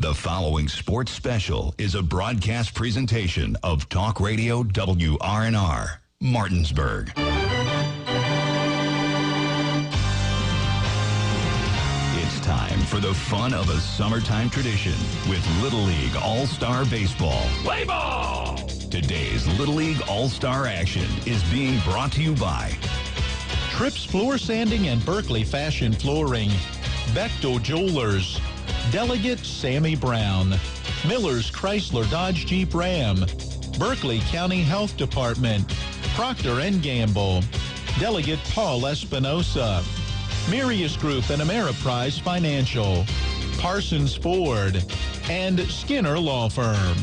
The following sports special is a broadcast presentation of Talk Radio WRNR, Martinsburg. It's time for the fun of a summertime tradition with Little League All-Star Baseball. Play ball! Today's Little League All-Star action is being brought to you by Trips Floor Sanding and Berkeley Fashion Flooring, Bechtel Jewelers, Delegate Sammy Brown, Miller's Chrysler Dodge Jeep Ram, Berkeley County Health Department, Procter & Gamble, Delegate Paul Espinosa, Mirius Group and Ameriprise Financial, Parsons Ford, and Skinner Law Firm.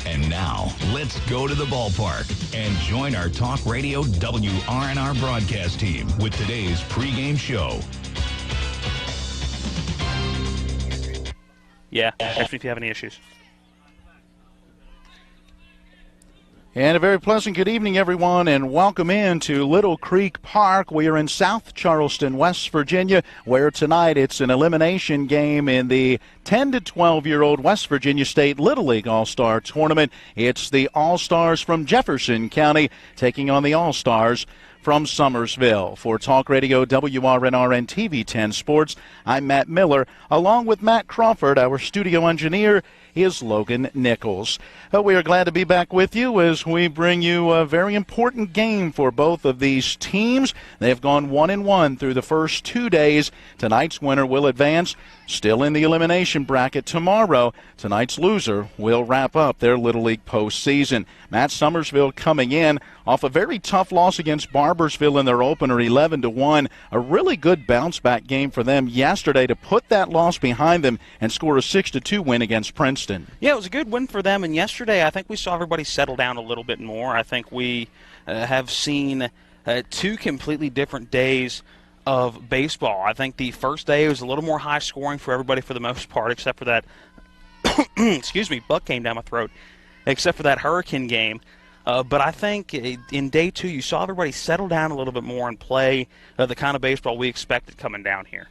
And now, let's go to the ballpark and join our Talk Radio WRNR broadcast team with today's pregame show. Yeah, ask me if you have any issues. And a very pleasant good evening, everyone, and welcome in to Little Creek Park. We are in South Charleston, West Virginia, where tonight it's an elimination game in the 10 to 12-year-old West Virginia State Little League All-Star Tournament. It's the All-Stars from Jefferson County taking on the All-Stars from Summersville. For Talk Radio WRNR and TV 10 Sports, I'm Matt Miller. Along with Matt Crawford, our studio engineer is Logan Nichols. We are glad to be back with you as we bring you a very important game for both of these teams. They've gone 1-1 through the first 2 days. Tonight's winner will advance, still in the elimination bracket tomorrow. Tonight's loser will wrap up their Little League postseason. Matt, Summersville coming in off a very tough loss against Barbersville in their opener, 11-1. A really good bounce-back game for them yesterday to put that loss behind them and score a 6-2 win against Princeton. Yeah, it was a good win for them, and yesterday I think we saw everybody settle down a little bit more. I think we have seen two completely different days of baseball. I think the first day was a little more high scoring for everybody for the most part, except for that, excuse me, buck came down my throat, except for that Hurricane game. But I think in day two you saw everybody settle down a little bit more and play the kind of baseball we expected coming down here.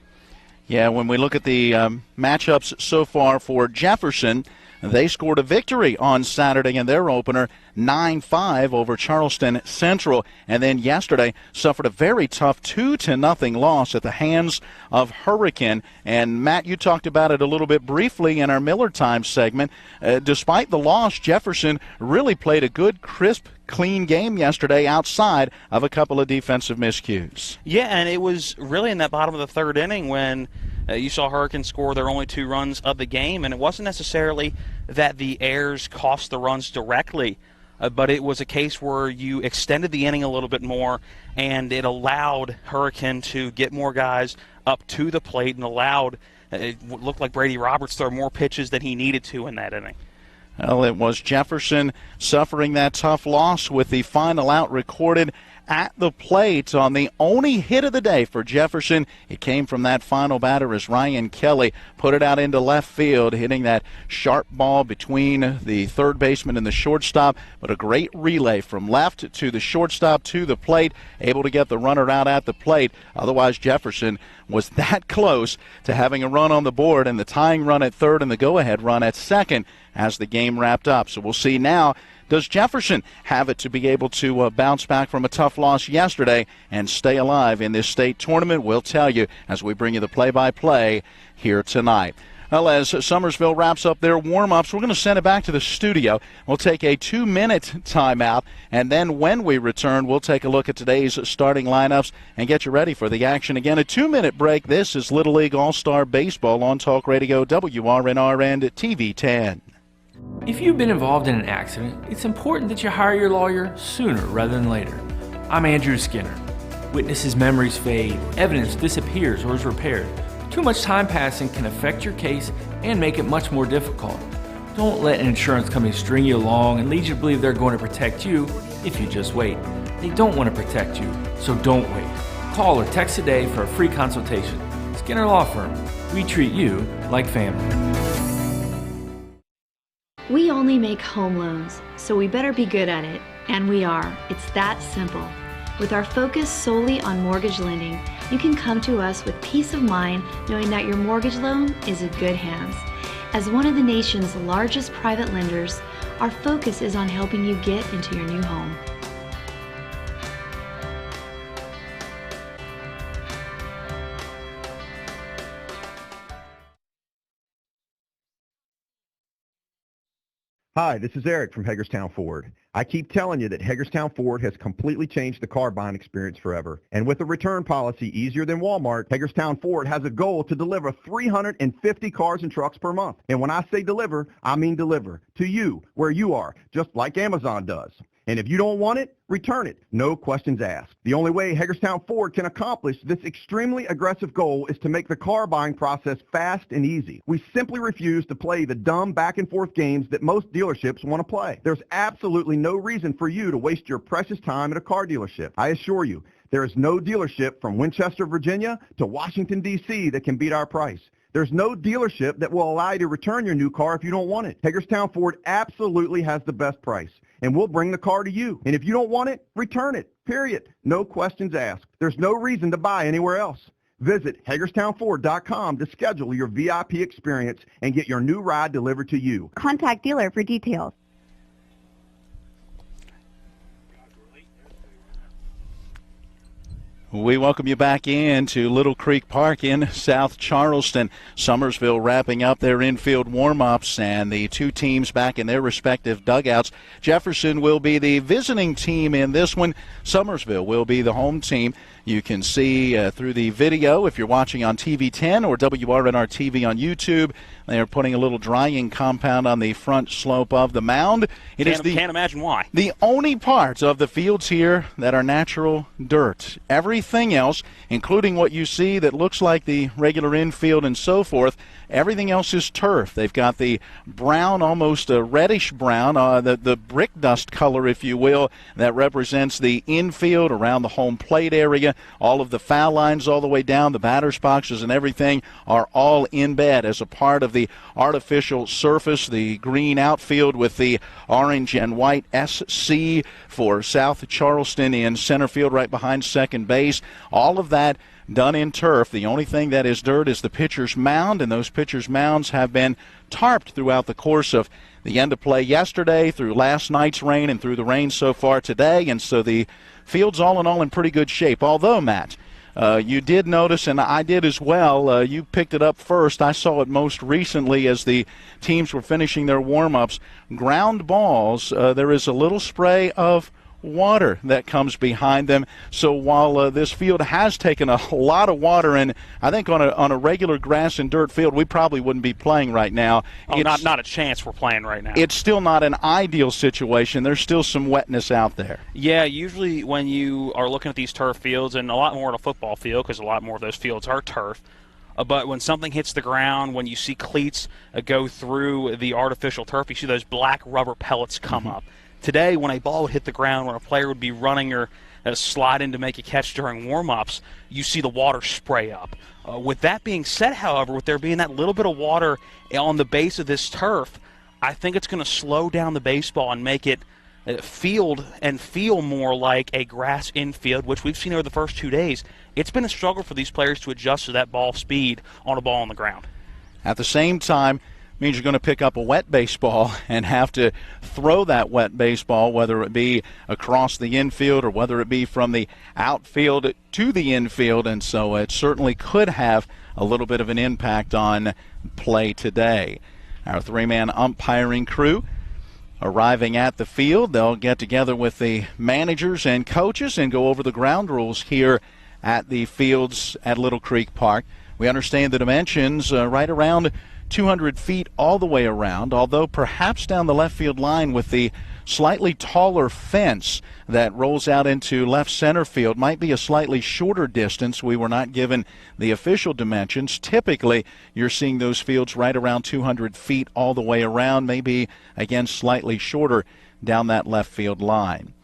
Yeah, when we look at the matchups so far for Jefferson, they scored a victory on Saturday in their opener, 9-5 over Charleston Central, and then yesterday suffered a very tough 2-0 loss at the hands of Hurricane. And Matt, you talked about it a little bit briefly in our Miller Time segment. Despite the loss, Jefferson really played a good, crisp, clean game yesterday outside of a couple of defensive miscues. Yeah, and it was really in that bottom of the third inning when you saw Hurricane score their only 2 runs of the game, and it wasn't necessarily that the errors cost the runs directly, but it was a case where you extended the inning a little bit more, and it allowed Hurricane to get more guys up to the plate and allowed it looked like Brady Roberts throw more pitches than he needed to in that inning. Well, it was Jefferson suffering that tough loss with the final out recorded at the plate on the only hit of the day for Jefferson. It came from that final batter as Ryan Kelly put it out into left field, hitting that sharp ball between the third baseman and the shortstop, but a great relay from left to the shortstop to the plate, able to get the runner out at the plate. Otherwise, Jefferson was that close to having a run on the board and the tying run at third and the go-ahead run at second as the game wrapped up. So we'll see now, does Jefferson have it to be able to bounce back from a tough loss yesterday and stay alive in this state tournament? We'll tell you as we bring you the play-by-play here tonight. Well, as Summersville wraps up their warm-ups, we're going to send it back to the studio. We'll take a 2-minute timeout, and then when we return, we'll take a look at today's starting lineups and get you ready for the action. Again, a 2-minute break. This is Little League All-Star Baseball on Talk Radio WRNR and TV 10. If you've been involved in an accident, it's important that you hire your lawyer sooner rather than later. I'm Andrew Skinner. Witnesses' memories fade, evidence disappears or is repaired. Too much time passing can affect your case and make it much more difficult. Don't let an insurance company string you along and lead you to believe they're going to protect you if you just wait. They don't want to protect you, so don't wait. Call or text today for a free consultation. Skinner Law Firm. We treat you like family. We only make home loans, so we better be good at it. And we are. It's that simple. With our focus solely on mortgage lending, you can come to us with peace of mind knowing that your mortgage loan is in good hands. As one of the nation's largest private lenders, our focus is on helping you get into your new home. Hi, this is Eric from Hagerstown Ford. I keep telling you that Hagerstown Ford has completely changed the car buying experience forever. And with a return policy easier than Walmart, Hagerstown Ford has a goal to deliver 350 cars and trucks per month. And when I say deliver, I mean deliver to you, where you are, just like Amazon does. And if you don't want it, return it. No questions asked. The only way Hagerstown Ford can accomplish this extremely aggressive goal is to make the car buying process fast and easy. We simply refuse to play the dumb back and forth games that most dealerships want to play. There's absolutely no reason for you to waste your precious time at a car dealership. I assure you, there is no dealership from Winchester, Virginia to Washington, D.C. that can beat our price. There's no dealership that will allow you to return your new car if you don't want it. Hagerstown Ford absolutely has the best price, and we'll bring the car to you. And if you don't want it, return it, period. No questions asked. There's no reason to buy anywhere else. Visit HagerstownFord.com to schedule your VIP experience and get your new ride delivered to you. Contact dealer for details. We welcome you back into Little Creek Park in South Charleston. Summersville wrapping up their infield warm-ups, and the two teams back in their respective dugouts. Jefferson will be the visiting team in this one. Summersville will be the home team. You can see through the video if you're watching on TV 10 or WRNR TV on YouTube. They are putting a little drying compound on the front slope of the mound. Can't imagine why. The only parts of the fields here that are natural dirt. Everything else, including what you see that looks like the regular infield and so forth, everything else is turf. They've got the brown, almost a reddish brown, the brick dust color, if you will, that represents the infield around the home plate area. All of the foul lines all the way down, the batter's boxes and everything are all in bed as a part of the artificial surface. The green outfield with the orange and white SC for South Charleston in center field right behind second base. All of that done in turf. The only thing that is dirt is the pitcher's mound, and those pitcher's mounds have been tarped throughout the course of the end of play yesterday, through last night's rain, and through the rain so far today. And so the field's all in all in pretty good shape. Although, Matt, you did notice, and I did as well, you picked it up first. I saw it most recently as the teams were finishing their warm-ups. Ground balls, there is a little spray of water that comes behind them. So while this field has taken a lot of water, and I think on a regular grass and dirt field we probably wouldn't be playing right now. Oh, not a chance we're playing right now. It's still not an ideal situation. There's still some wetness out there. Yeah, usually when you are looking at these turf fields, and a lot more at a football field because a lot more of those fields are turf, but when something hits the ground, when you see cleats go through the artificial turf, you see those black rubber pellets come up. Today, when a ball would hit the ground, when a player would be running or sliding to make a catch during warm-ups, you see the water spray up. With that being said, however, with there being that little bit of water on the base of this turf, I think it's going to slow down the baseball and make it feel more like a grass infield, which we've seen over the first 2 days. It's been a struggle for these players to adjust to that ball speed on a ball on the ground. At the same time, means you're going to pick up a wet baseball and have to throw that wet baseball, whether it be across the infield or whether it be from the outfield to the infield, and so it certainly could have a little bit of an impact on play today. Our three-man umpiring crew arriving at the field. They'll get together with the managers and coaches and go over the ground rules here at the fields at Little Creek Park. We understand the dimensions right around 200 feet all the way around, although perhaps down the left field line with the slightly taller fence that rolls out into left center field might be a slightly shorter distance. We were not given the official dimensions. Typically, you're seeing those fields right around 200 feet all the way around, maybe, again, slightly shorter down that left field line.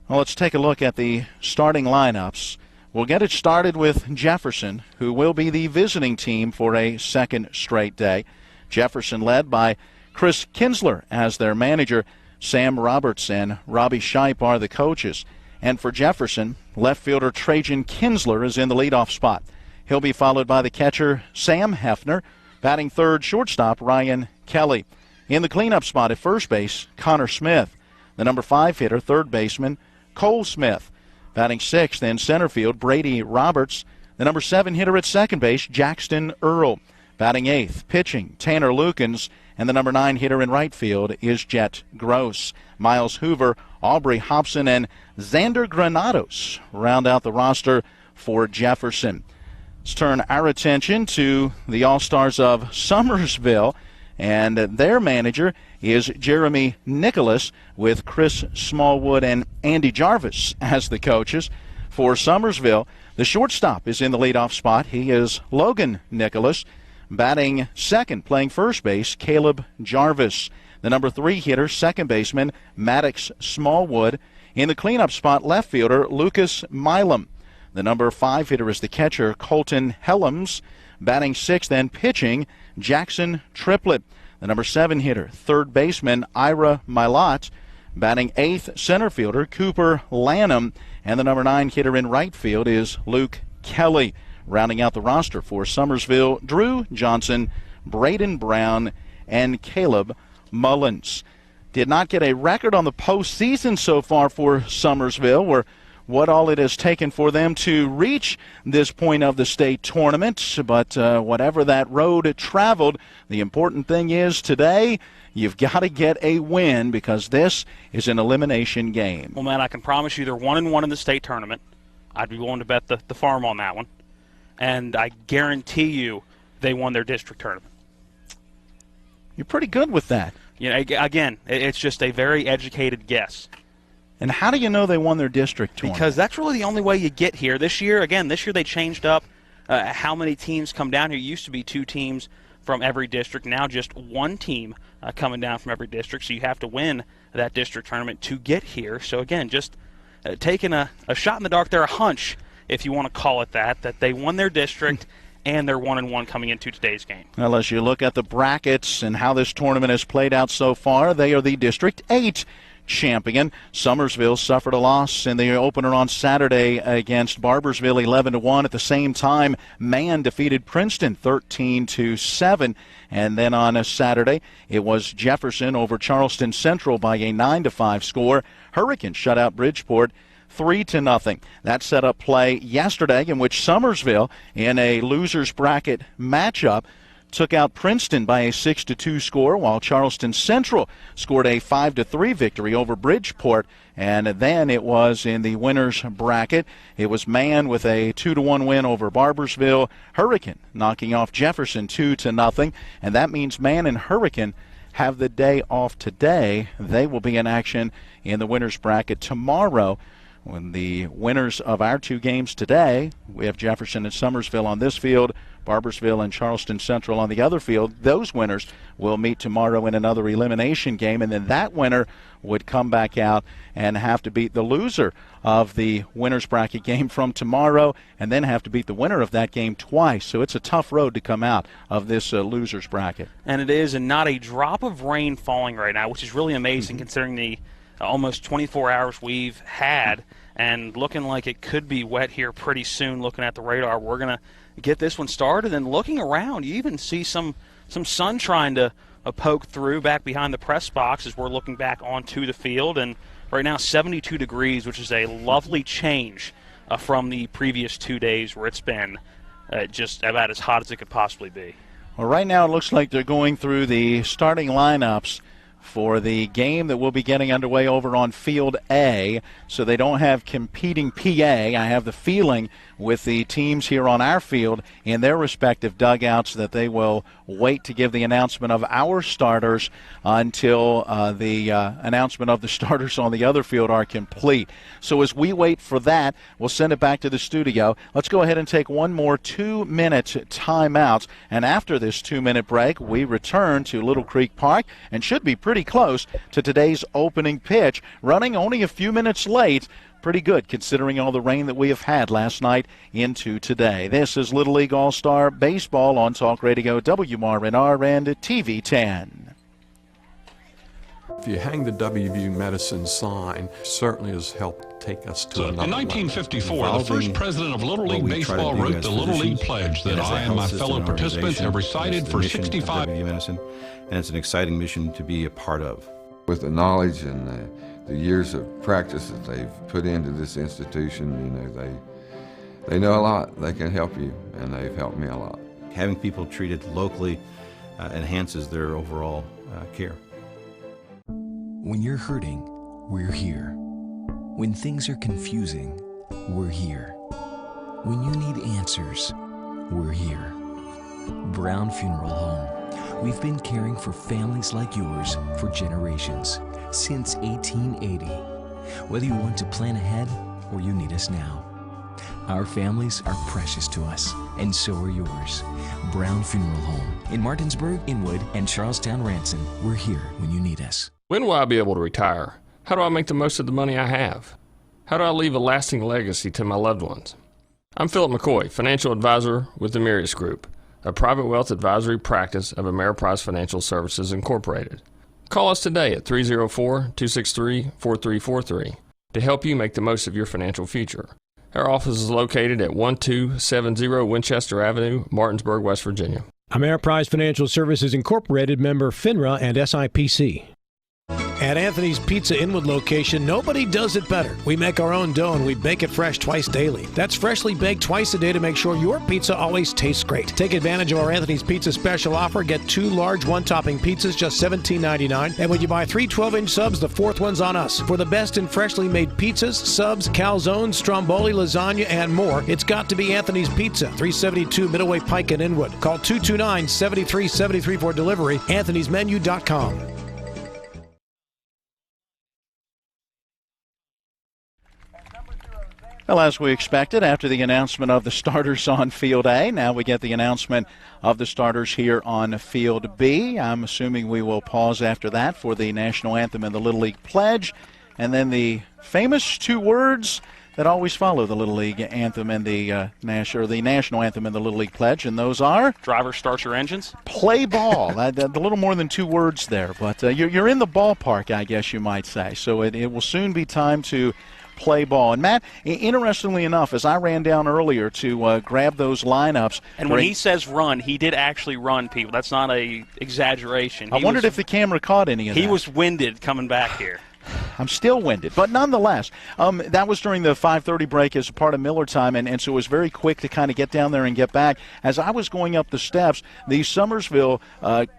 Well, let's take a look at the starting lineups. We'll get it started with Jefferson, who will be the visiting team for a second straight day. Jefferson led by Chris Kinsler as their manager. Sam Roberts and Robbie Shipe are the coaches. And for Jefferson, left fielder Trajan Kinsler is in the leadoff spot. He'll be followed by the catcher Sam Hefner. Batting third, shortstop Ryan Kelly. In the cleanup spot at first base, Connor Smith. The number 5 hitter, third baseman Cole Smith. Batting sixth in center field, Brady Roberts. The number 7 hitter at second base, Jackson Earl. Batting eighth, pitching, Tanner Lukens. And the number 9 hitter in right field is Jet Gross. Miles Hoover, Aubrey Hobson, and Xander Granados round out the roster for Jefferson. Let's turn our attention to the All-Stars of Summersville. And their manager is Jeremy Nicholas, with Chris Smallwood and Andy Jarvis as the coaches. For Summersville, the shortstop is in the leadoff spot. He is Logan Nicholas. Batting second, playing first base, Caleb Jarvis. The number 3 hitter, second baseman Maddox Smallwood. In the cleanup spot, left fielder Lucas Milam. The number 5 hitter is the catcher, Colton Helms. Batting sixth and pitching, Jackson Triplett. The number 7 hitter, third baseman Ira Milot. Batting eighth, center fielder Cooper Lanham. And the number 9 hitter in right field is Luke Kelly. Rounding out the roster for Summersville, Drew Johnson, Braden Brown, and Caleb Mullins. Did not get a record on the postseason so far for Summersville, or what all it has taken for them to reach this point of the state tournament. But whatever that road traveled, the important thing is today you've got to get a win, because this is an elimination game. Well, man, I can promise you they're 1-1 in the state tournament. I'd be willing to bet the farm on that one. And I guarantee you they won their district tournament. You're pretty good with that. You know, again, it's just a very educated guess. And how do you know they won their district tournament? Because that's really the only way you get here. This year they changed up how many teams come down here. It used to be 2 teams from every district. Now just 1 team coming down from every district. So you have to win that district tournament to get here. So, again, just taking a shot in the dark there, a hunch, if you want to call it that they won their district and they're 1-1 coming into today's game. Well, as you look at the brackets and how this tournament has played out so far, they are the District 8 champion. Summersville suffered a loss in the opener on Saturday against Barbersville 11-1. At the same time, Man defeated Princeton 13-7. And then on a Saturday, it was Jefferson over Charleston Central by a 9-5 score. Hurricane shut out Bridgeport 3-0. That set up play yesterday, in which Summersville, in a loser's bracket matchup, took out Princeton by a 6-2 score, while Charleston Central scored a 5-3 victory over Bridgeport. And then it was in the winner's bracket. It was Man with a 2-1 win over Barbersville. Hurricane knocking off Jefferson 2-0. And that means Man and Hurricane have the day off today. They will be in action in the winner's bracket tomorrow. When the winners of our 2 games today, we have Jefferson and Summersville on this field, Barbersville and Charleston Central on the other field. Those winners will meet tomorrow in another elimination game, and then that winner would come back out and have to beat the loser of the winner's bracket game from tomorrow, and then have to beat the winner of that game twice. So it's a tough road to come out of this loser's bracket. And it is, and not a drop of rain falling right now, which is really amazing considering the almost 24 hours we've had, and looking like it could be wet here pretty soon. Looking at the radar, we're going to get this one started, and looking around, you even see some sun trying to poke through back behind the press box as we're looking back onto the field. And right now 72 degrees, which is a lovely change from the previous 2 days where it's been just about as hot as it could possibly be. Well, right now it looks like they're going through the starting lineups for the game that will be getting underway over on Field A, so they don't have competing PA. I have the feeling with the teams here on our field in their respective dugouts that they will wait to give the announcement of our starters until the announcement of the starters on the other field are complete. So as we wait for that, we'll send it back to the studio. Let's go ahead and take one more 2-minute timeout, and after this 2-minute break, we return to Little Creek Park and should be pretty close to today's opening pitch, running only a few minutes late. Pretty good considering all the rain that we have had last night into today. This is Little League All-Star Baseball on Talk Radio WRNR and TV 10. If you hang the WVU Medicine sign, certainly has helped take us to another level. In 1954, the first president of Little League Baseball wrote the Little League Pledge that I and my fellow participants have recited for 65 WVU Medicine, and it's an exciting mission to be a part of. With the knowledge and the years of practice that they've put into this institution, they know a lot. They can help you, and they've helped me a lot. Having people treated locally enhances their overall care. When you're hurting, we're here. When things are confusing, we're here. When you need answers, we're here. Brown Funeral Home. We've been caring for families like yours for generations, since 1880. Whether you want to plan ahead or you need us now. Our families are precious to us, and so are yours. Brown Funeral Home in Martinsburg, Inwood, and Charlestown, Ranson. We're here when you need us. When will I be able to retire? How do I make the most of the money I have? How do I leave a lasting legacy to my loved ones? I'm Philip McCoy, financial advisor with the Mirius Group, a private wealth advisory practice of Ameriprise Financial Services Incorporated. Call us today at 304-263-4343 to help you make the most of your financial future. Our office is located at 1270 Winchester Avenue, Martinsburg, West Virginia. Ameriprise Financial Services Incorporated, member FINRA and SIPC. At Anthony's Pizza Inwood location, nobody does it better. We make our own dough and we bake it fresh twice daily. That's freshly baked twice a day to make sure your pizza always tastes great. Take advantage of our Anthony's Pizza special offer. Get 2 large one-topping pizzas, just $17.99. And when you buy 3 12-inch subs, the 4th one's on us. For the best in freshly made pizzas, subs, calzones, stromboli, lasagna, and more, it's got to be Anthony's Pizza, 372 Middleway Pike in Inwood. Call 229-7373 for delivery, anthonysmenu.com. Well, as we expected, after the announcement of the starters on Field A, now we get the announcement of the starters here on Field B. I'm assuming we will pause after that for the national anthem and the Little League Pledge, and then the famous 2 words that always follow the Little League anthem and the national anthem and the Little League Pledge, and those are? Driver, start your engines. Play ball. A little more than 2 words there, but you're in the ballpark, I guess you might say. So it will soon be time to play ball. And Matt, interestingly enough, as I ran down earlier to grab those lineups. And when he says run, he did actually run, people. That's not a exaggeration. I wondered if the camera caught any of that. He was winded coming back here. I'm still winded, but nonetheless, that was during the 5:30 break as a part of Miller time, and so it was very quick to kind of get down there and get back. As I was going up the steps, the Summersville,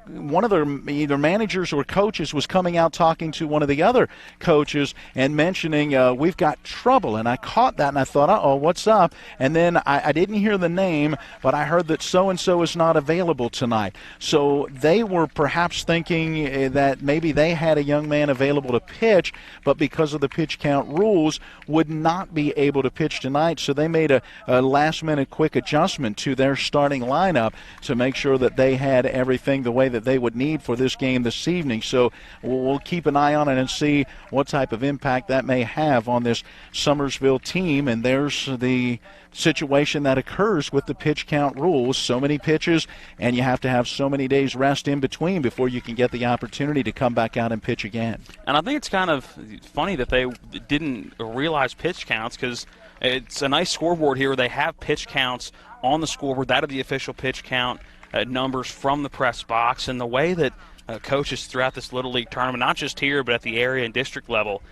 one of their either managers or coaches was coming out talking to one of the other coaches and mentioning, we've got trouble, and I caught that, and I thought, uh-oh, what's up? And then I didn't hear the name, but I heard that so-and-so is not available tonight. So they were perhaps thinking that maybe they had a young man available to pitch, but because of the pitch count rules, would not be able to pitch tonight. So they made a last-minute quick adjustment to their starting lineup to make sure that they had everything the way that they would need for this game this evening. So we'll keep an eye on it and see what type of impact that may have on this Summersville team. And there's the situation that occurs with the pitch count rules. So many pitches, and you have to have so many days rest in between before you can get the opportunity to come back out and pitch again. And I think it's kind of funny that they didn't realize pitch counts, because it's a nice scoreboard here where they have pitch counts on the scoreboard. That are the official pitch count numbers from the press box. And the way that coaches throughout this Little League tournament, not just here but at the area and district level,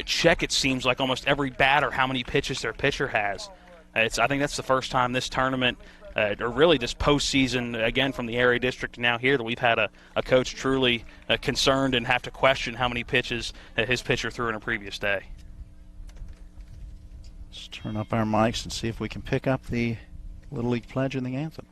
check, it seems like, almost every batter how many pitches their pitcher has. I think that's the first time this tournament, or really this postseason, again from the area district to now here, that we've had a coach truly concerned and have to question how many pitches his pitcher threw in a previous day. Let's turn up our mics and see if we can pick up the Little League Pledge and the anthem.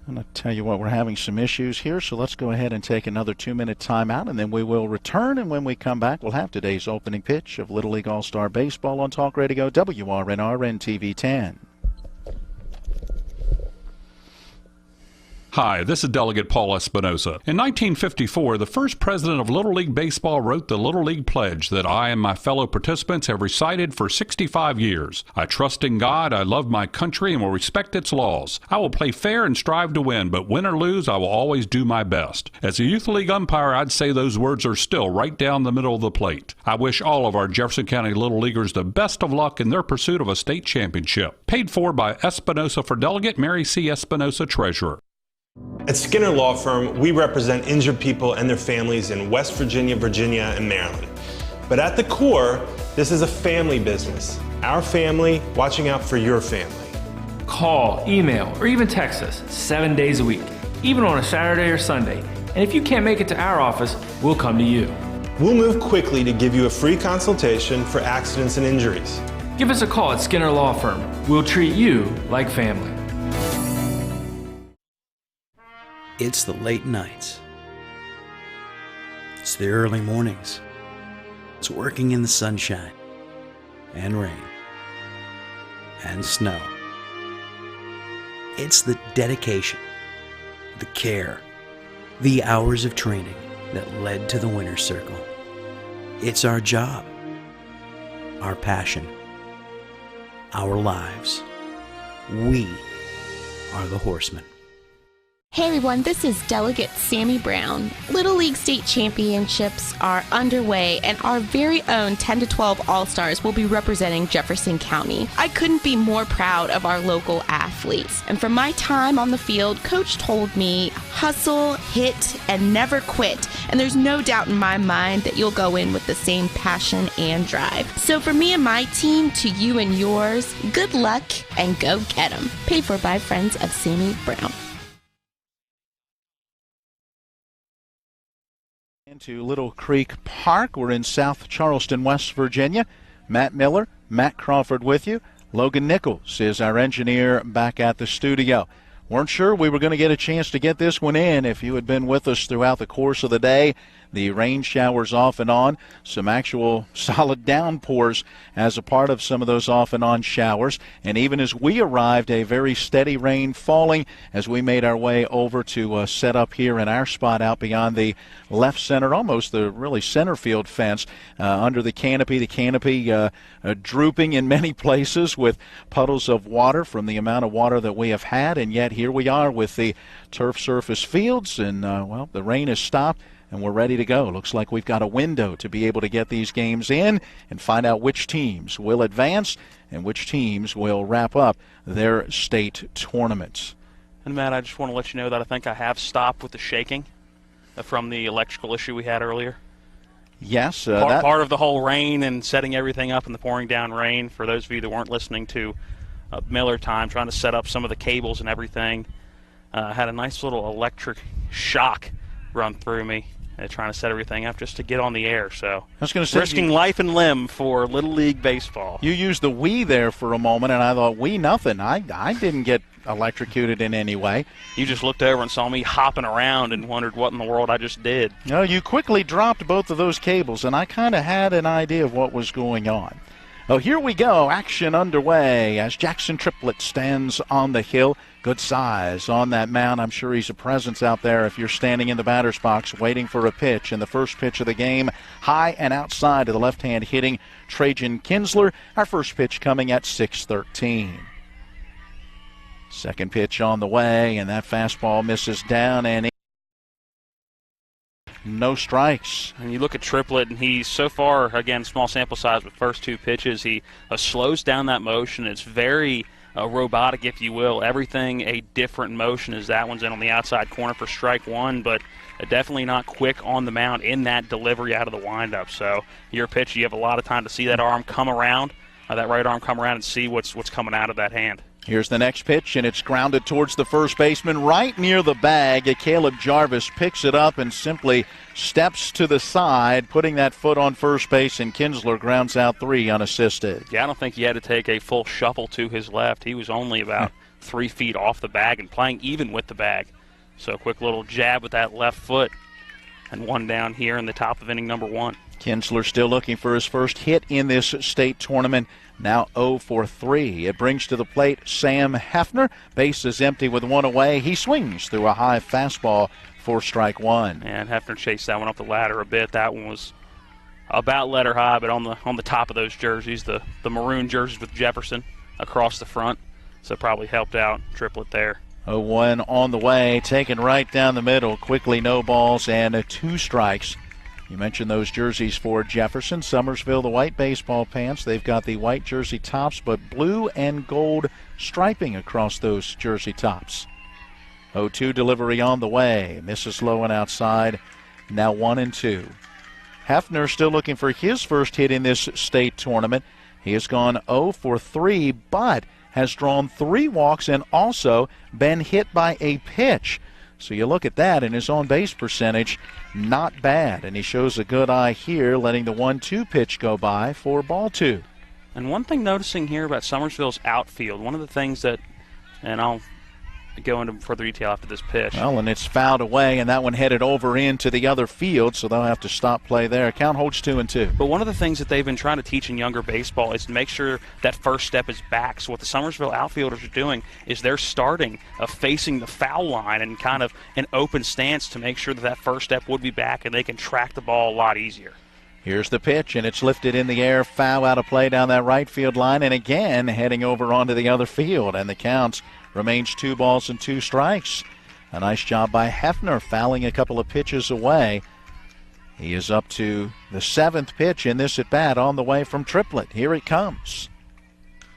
I'm going to tell you what, we're having some issues here, so let's go ahead and take another 2-minute timeout, and then we will return. And when we come back, we'll have today's opening pitch of Little League All-Star Baseball on Talk Radio WRNR and TV 10. Hi, this is Delegate Paul Espinosa. In 1954, the first president of Little League Baseball wrote the Little League Pledge that I and my fellow participants have recited for 65 years. I trust in God, I love my country, and will respect its laws. I will play fair and strive to win, but win or lose, I will always do my best. As a Youth League umpire, I'd say those words are still right down the middle of the plate. I wish all of our Jefferson County Little Leaguers the best of luck in their pursuit of a state championship. Paid for by Espinosa for Delegate, Mary C. Espinosa, Treasurer. At Skinner Law Firm, we represent injured people and their families in West Virginia, Virginia, and Maryland. But at the core, this is a family business. Our family watching out for your family. Call, email, or even text us 7 days a week, even on a Saturday or Sunday. And if you can't make it to our office, we'll come to you. We'll move quickly to give you a free consultation for accidents and injuries. Give us a call at Skinner Law Firm. We'll treat you like family. It's the late nights. It's the early mornings. It's working in the sunshine and rain and snow. It's the dedication, the care, the hours of training that led to the winner's circle. It's our job, our passion, our lives. We are the Horsemen. Hey everyone, this is Delegate Sammy Brown. Little League State Championships are underway and our very own 10 to 12 All-Stars will be representing Jefferson County. I couldn't be more proud of our local athletes. And from my time on the field, Coach told me, hustle, hit, and never quit. And there's no doubt in my mind that you'll go in with the same passion and drive. So for me and my team, to you and yours, good luck and go get 'em. Paid for by friends of Sammy Brown. To Little Creek Park. We're in South Charleston, West Virginia. Matt Miller, Matt Crawford with you. Logan Nichols is our engineer back at the studio. Weren't sure we were going to get a chance to get this one in if you had been with us throughout the course of the day. The rain showers off and on, some actual solid downpours as a part of some of those off and on showers. And even as we arrived, a very steady rain falling as we made our way over to set up here in our spot out beyond the left center, almost the really center field fence under the canopy. The canopy drooping in many places with puddles of water from the amount of water that we have had. And yet here we are with the turf surface fields and, well, the rain has stopped. And we're ready to go. Looks like we've got a window to be able to get these games in and find out which teams will advance and which teams will wrap up their state tournaments. And, Matt, I just want to let you know that I think I have stopped with the shaking from the electrical issue we had earlier. Yes. Part of the whole rain and setting everything up in the pouring down rain, for those of you that weren't listening to Miller Time, trying to set up some of the cables and everything, had a nice little electric shock run through me. Trying to set everything up just to get on the air. So I was going to say, risking life and limb for Little League Baseball. You used the we there for a moment, and I thought, we nothing. I didn't get electrocuted in any way. You just looked over and saw me hopping around and wondered what in the world I just did. No, you quickly dropped both of those cables, and I kind of had an idea of what was going on. Oh, here we go. Action underway as Jackson Triplett stands on the hill. Good size on that mound. I'm sure he's a presence out there if you're standing in the batter's box waiting for a pitch. And the first pitch of the game, high and outside to the left-hand hitting Trajan Kinsler. Our first pitch coming at 6:13. Second pitch on the way, and that fastball misses down and no strikes. And you look at Triplett, and he's so far, again, small sample size, but first two pitches, he slows down that motion. It's very robotic, if you will. Everything a different motion as that one's in on the outside corner for strike one, but definitely not quick on the mound in that delivery out of the windup. So your pitch, you have a lot of time to see that arm come around, that right arm come around and see what's coming out of that hand. Here's the next pitch, and it's grounded towards the first baseman right near the bag. Caleb Jarvis picks it up and simply steps to the side, putting that foot on first base, and Kinsler grounds out three unassisted. Yeah, I don't think he had to take a full shuffle to his left. He was only about 3 feet off the bag and playing even with the bag. So a quick little jab with that left foot, and one down here in the top of inning number one. Kinsler still looking for his first hit in this state tournament. Now 0 for 3. It brings to the plate Sam Hefner. Base is empty with one away. He swings through a high fastball for strike one. And Hefner chased that one up the ladder a bit. That one was about letter high, but on the top of those jerseys, the maroon jerseys with Jefferson across the front. So probably helped out Triplett there. 0-1 on the way, taken right down the middle. Quickly no balls and 2 strikes. You mentioned those jerseys for Jefferson. Summersville, the white baseball pants. They've got the white jersey tops, but blue and gold striping across those jersey tops. 0-2 delivery on the way. Misses low and outside. Now 1-2. Hefner still looking for his first hit in this state tournament. He has gone 0 for 3, but has drawn 3 walks and also been hit by a pitch. So you look at that, and his on-base percentage, not bad. And he shows a good eye here, letting the 1-2 pitch go by for ball 2. And one thing noticing here about Summersville's outfield, one of the things that, and I'll go into further detail after this pitch. Well, and it's fouled away, and that one headed over into the other field, so they'll have to stop play there. Count holds 2-2. But one of the things that they've been trying to teach in younger baseball is to make sure that first step is back. So what the Summersville outfielders are doing is they're starting facing the foul line and kind of an open stance to make sure that that first step would be back and they can track the ball a lot easier. Here's the pitch, and it's lifted in the air, foul out of play down that right field line, and again heading over onto the other field, and the count remains 2 balls and 2 strikes. A nice job by Hefner, fouling a couple of pitches away. He is up to the 7th pitch in this at-bat on the way from Triplett. Here it comes.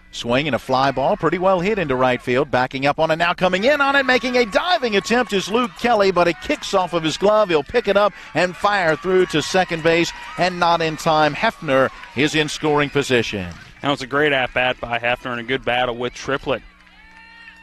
Swing and a fly ball, pretty well hit into right field. Backing up on it now, coming in on it, making a diving attempt is Luke Kelly, but it kicks off of his glove. He'll pick it up and fire through to second base, and not in time. Hefner is in scoring position. That was a great at-bat by Hefner and a good battle with Triplett.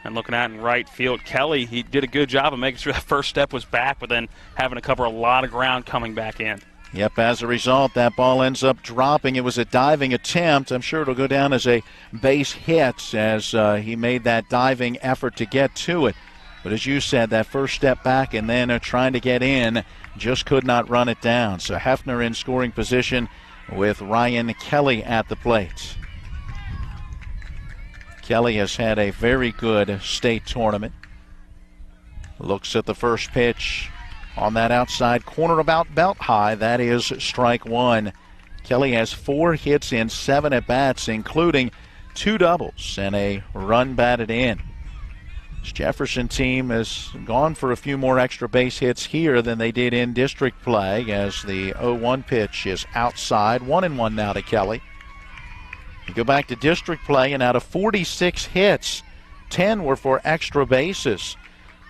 And looking out in right field, Kelly, he did a good job of making sure that first step was back, but then having to cover a lot of ground coming back in. Yep, as a result, that ball ends up dropping. It was a diving attempt. I'm sure it'll go down as a base hit as he made that diving effort to get to it. But as you said, that first step back and then trying to get in, just could not run it down. So Hefner in scoring position with Ryan Kelly at the plate. Kelly has had a very good state tournament. Looks at the first pitch on that outside corner about belt high. That is strike one. Kelly has 4 hits in 7 at-bats, including 2 doubles and a run batted in. This Jefferson team has gone for a few more extra base hits here than they did in district play, as the 0-1 pitch is outside. 1-1 now to Kelly. You go back to district play, and out of 46 hits, 10 were for extra bases.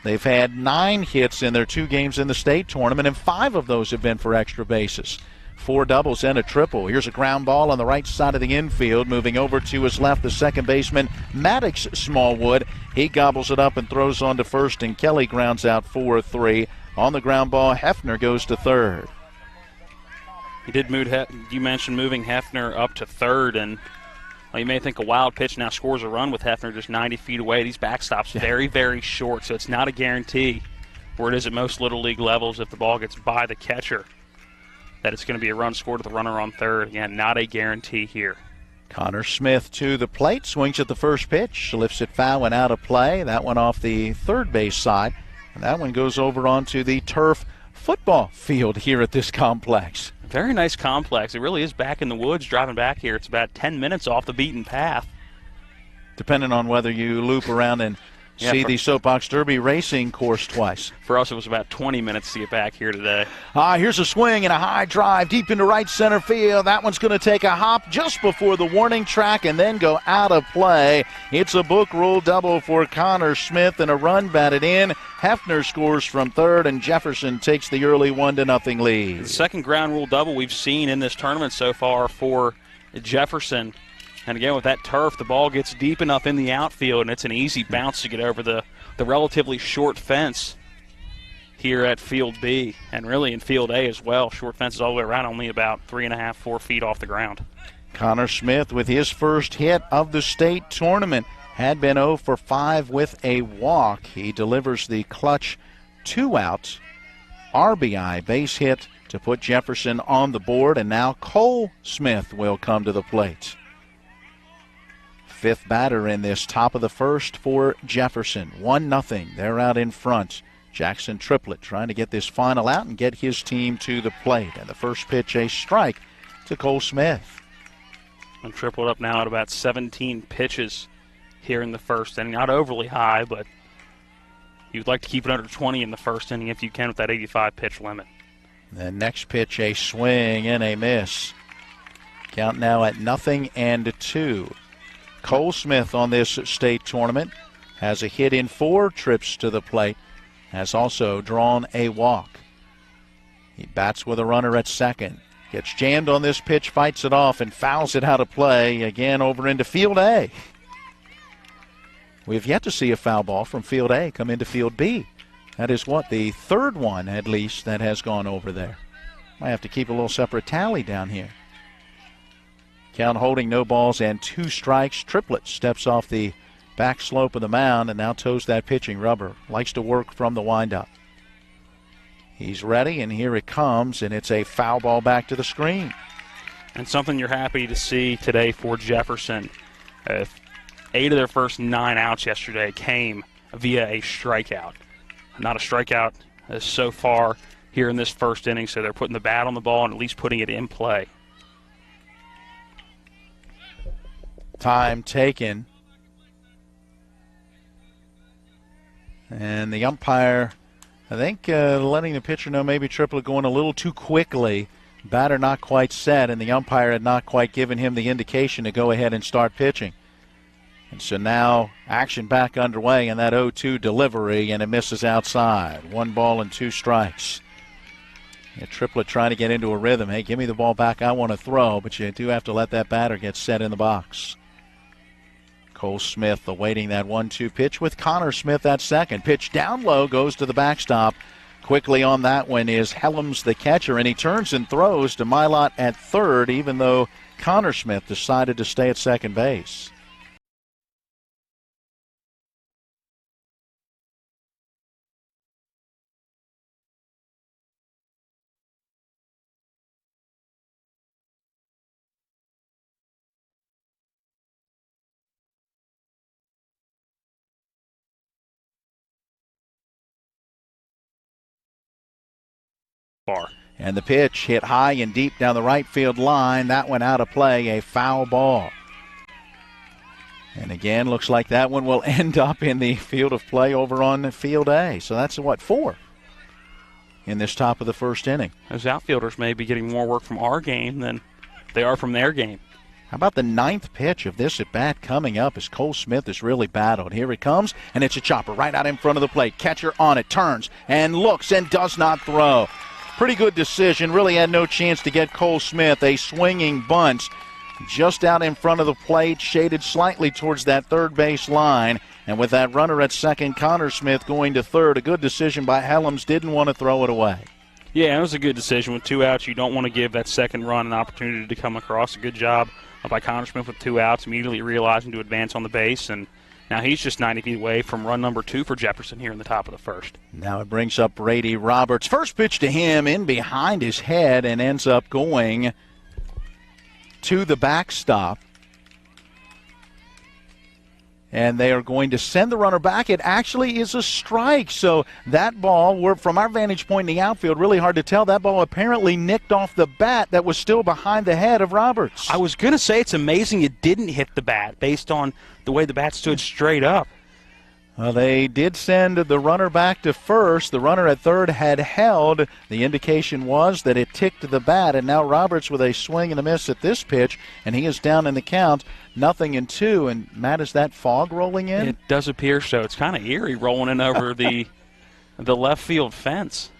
They've had 9 hits in their 2 games in the state tournament, and 5 of those have been for extra bases. 4 doubles and a triple. Here's a ground ball on the right side of the infield. Moving over to his left, the second baseman, Maddox Smallwood. He gobbles it up and throws on to first, and Kelly grounds out 4-3. On the ground ball, Hefner goes to third. He did move. You mentioned moving Hefner up to third, and well, you may think a wild pitch now scores a run with Hefner just 90 feet away. These backstops very, very short, so it's not a guarantee where it is at most Little League levels if the ball gets by the catcher that it's going to be a run scored with the runner on third. Again, not a guarantee here. Connor Smith to the plate, swings at the first pitch, lifts it foul and out of play. That one off the third base side, and that one goes over onto the turf football field here at this complex. Very nice complex. It really is back in the woods driving back here. It's about 10 minutes off the beaten path. Depending on whether you loop around and see the Soapbox Derby racing course twice. For us, it was about 20 minutes to get back here today. Here's a swing and a high drive deep into right center field. That one's going to take a hop just before the warning track and then go out of play. It's a book rule double for Connor Smith and a run batted in. Hefner scores from third, and Jefferson takes the early 1-0 lead. The second ground rule double we've seen in this tournament so far for Jefferson. And again, with that turf, the ball gets deep enough in the outfield, and it's an easy bounce to get over the relatively short fence here at Field B, and really in Field A as well. Short fences all the way around, only about 3.5, 4 feet off the ground. Connor Smith with his first hit of the state tournament. Had been 0 for 5 with a walk. He delivers the clutch 2-out RBI base hit to to put Jefferson on the board, and now Cole Smith will come to the plate. Fifth batter in this top of the first for Jefferson. 1-0. They're out in front. Jackson Triplett trying to get this final out and get his team to the plate. And the first pitch, a strike to Cole Smith. And Triplett up now at about 17 pitches here in the first inning. Not overly high, but you'd like to keep it under 20 in the first inning if you can with that 85-pitch limit. The next pitch, a swing and a miss. Count now at 0-2. Cole Smith on this state tournament has a hit in 4 trips to the plate, has also drawn a walk. He bats with a runner at second. Gets jammed on this pitch, fights it off, and fouls it out of play again over into field A. We've yet to see a foul ball from field A come into field B. That is the third one at least that has gone over there. Might have to keep a little separate tally down here. Count holding, no balls and 2 strikes. Triplett steps off the back slope of the mound and now toes that pitching rubber. Likes to work from the windup. He's ready, and here it comes, and it's a foul ball back to the screen. And something you're happy to see today for Jefferson. 8 of their first 9 outs yesterday came via a strikeout. Not a strikeout so far here in this first inning, so they're putting the bat on the ball and at least putting it in play. Time taken. And the umpire, I think, letting the pitcher know maybe Triplett going a little too quickly. Batter not quite set, and the umpire had not quite given him the indication to go ahead and start pitching. And so now action back underway in that 0-2 delivery, and it misses outside. 1 ball and 2 strikes. Yeah, Triplett trying to get into a rhythm. Hey, give me the ball back. I want to throw, but you do have to let that batter get set in the box. Cole Smith awaiting that 1-2 pitch with Connor Smith at second. Pitch down low, goes to the backstop. Quickly on that one is Helms, the catcher, and he turns and throws to Milot at third, even though Connor Smith decided to stay at second base. Far. And the pitch hit high and deep down the right field line. That one out of play, a foul ball. And again, looks like that one will end up in the field of play over on field A. So that's 4 in this top of the first inning. Those outfielders may be getting more work from our game than they are from their game. How about the 9th pitch of this at-bat coming up as Cole Smith is really battled. Here it comes, and it's a chopper right out in front of the plate. Catcher on it, turns and looks and does not throw. Pretty good decision. Really had no chance to get Cole Smith. A swinging bunch just out in front of the plate, shaded slightly towards that third base line. And with that runner at second, Connor Smith going to third. A good decision by Helms. Didn't want to throw it away. Yeah, it was a good decision. With 2 outs, you don't want to give that second run an opportunity to come across. A good job by Connor Smith with 2 outs, immediately realizing to advance on the base. And now he's just 90 feet away from run number 2 for Jefferson here in the top of the first. Now it brings up Brady Roberts. First pitch to him in behind his head and ends up going to the backstop. And they are going to send the runner back. It actually is a strike. So that ball, from our vantage point in the outfield, really hard to tell. That ball apparently nicked off the bat that was still behind the head of Roberts. I was going to say it's amazing it didn't hit the bat based on the way the bat stood straight up. Well, they did send the runner back to first. The runner at third had held. The indication was that it ticked the bat, and now Roberts with a swing and a miss at this pitch, and he is down in the count, 0-2. And, Matt, is that fog rolling in? It does appear so. It's kind of eerie rolling in over the left field fence.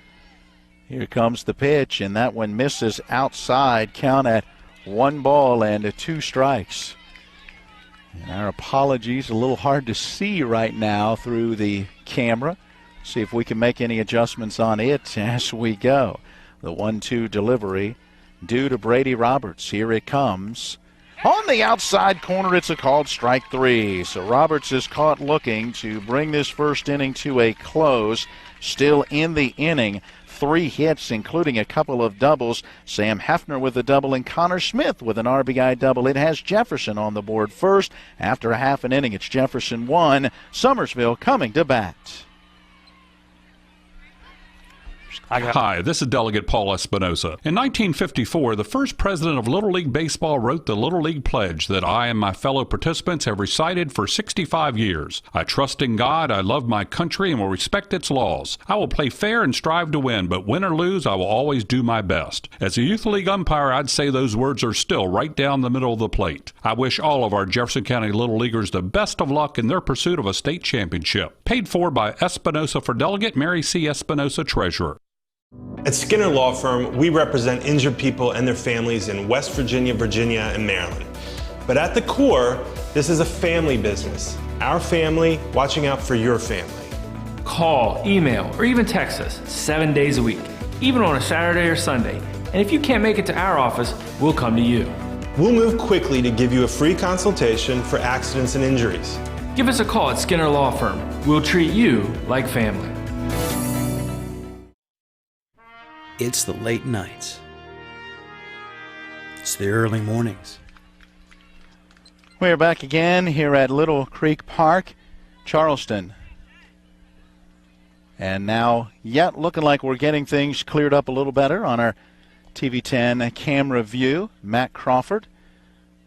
Here comes the pitch, and that one misses outside. Count at 1 ball and 2 strikes. And our apologies, a little hard to see right now through the camera. See if we can make any adjustments on it as we go. The 1-2 delivery due to Brady Roberts. Here it comes. On the outside corner, it's a called strike 3. So Roberts is caught looking to bring this first inning to a close. Still in the inning, 3 hits, including a couple of doubles. Sam Hefner with a double and Connor Smith with an RBI double. It has Jefferson on the board first. After a half an inning, it's Jefferson 1, Summersville coming to bat. Hi, this is Delegate Paul Espinosa. In 1954, the first president of Little League Baseball wrote the Little League Pledge that I and my fellow participants have recited for 65 years. I trust in God, I love my country, and will respect its laws. I will play fair and strive to win, but win or lose, I will always do my best. As a Youth League umpire, I'd say those words are still right down the middle of the plate. I wish all of our Jefferson County Little Leaguers the best of luck in their pursuit of a state championship. Paid for by Espinosa for Delegate, Mary C. Espinosa, Treasurer. At Skinner Law Firm, we represent injured people and their families in West Virginia, Virginia, and Maryland. But at the core, this is a family business. Our family watching out for your family. Call, email, or even text us 7 days a week, even on a Saturday or Sunday. And if you can't make it to our office, we'll come to you. We'll move quickly to give you a free consultation for accidents and injuries. Give us a call at Skinner Law Firm. We'll treat you like family. It's the late nights. It's the early mornings. We're back again here at Little Creek Park, Charleston. And now, looking like we're getting things cleared up a little better on our TV10 camera view. Matt Crawford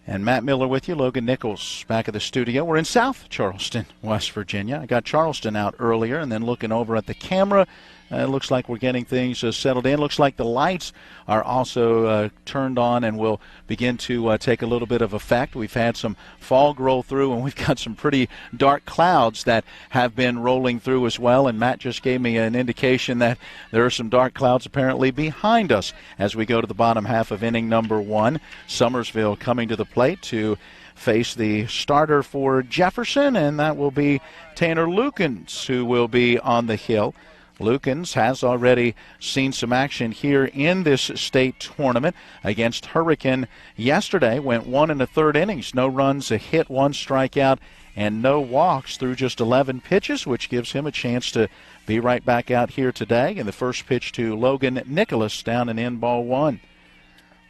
and Matt Miller with you. Logan Nichols back at the studio. We're in South Charleston, West Virginia. I got Charleston out earlier, and then looking over at the camera, it looks like we're getting things settled in. Looks like the lights are also turned on and will begin to take a little bit of effect. We've had some fog roll through, and we've got some pretty dark clouds that have been rolling through as well. And Matt just gave me an indication that there are some dark clouds apparently behind us as we go to the bottom half of inning number 1. Summersville coming to the plate to face the starter for Jefferson, and that will be Tanner Lukens, who will be on the hill. Lukens has already seen some action here in this state tournament against Hurricane yesterday. Went 1 1/3 innings, no runs, a hit, 1 strikeout, and no walks through just 11 pitches, which gives him a chance to be right back out here today. And the first pitch to Logan Nicholas, down and in, ball 1.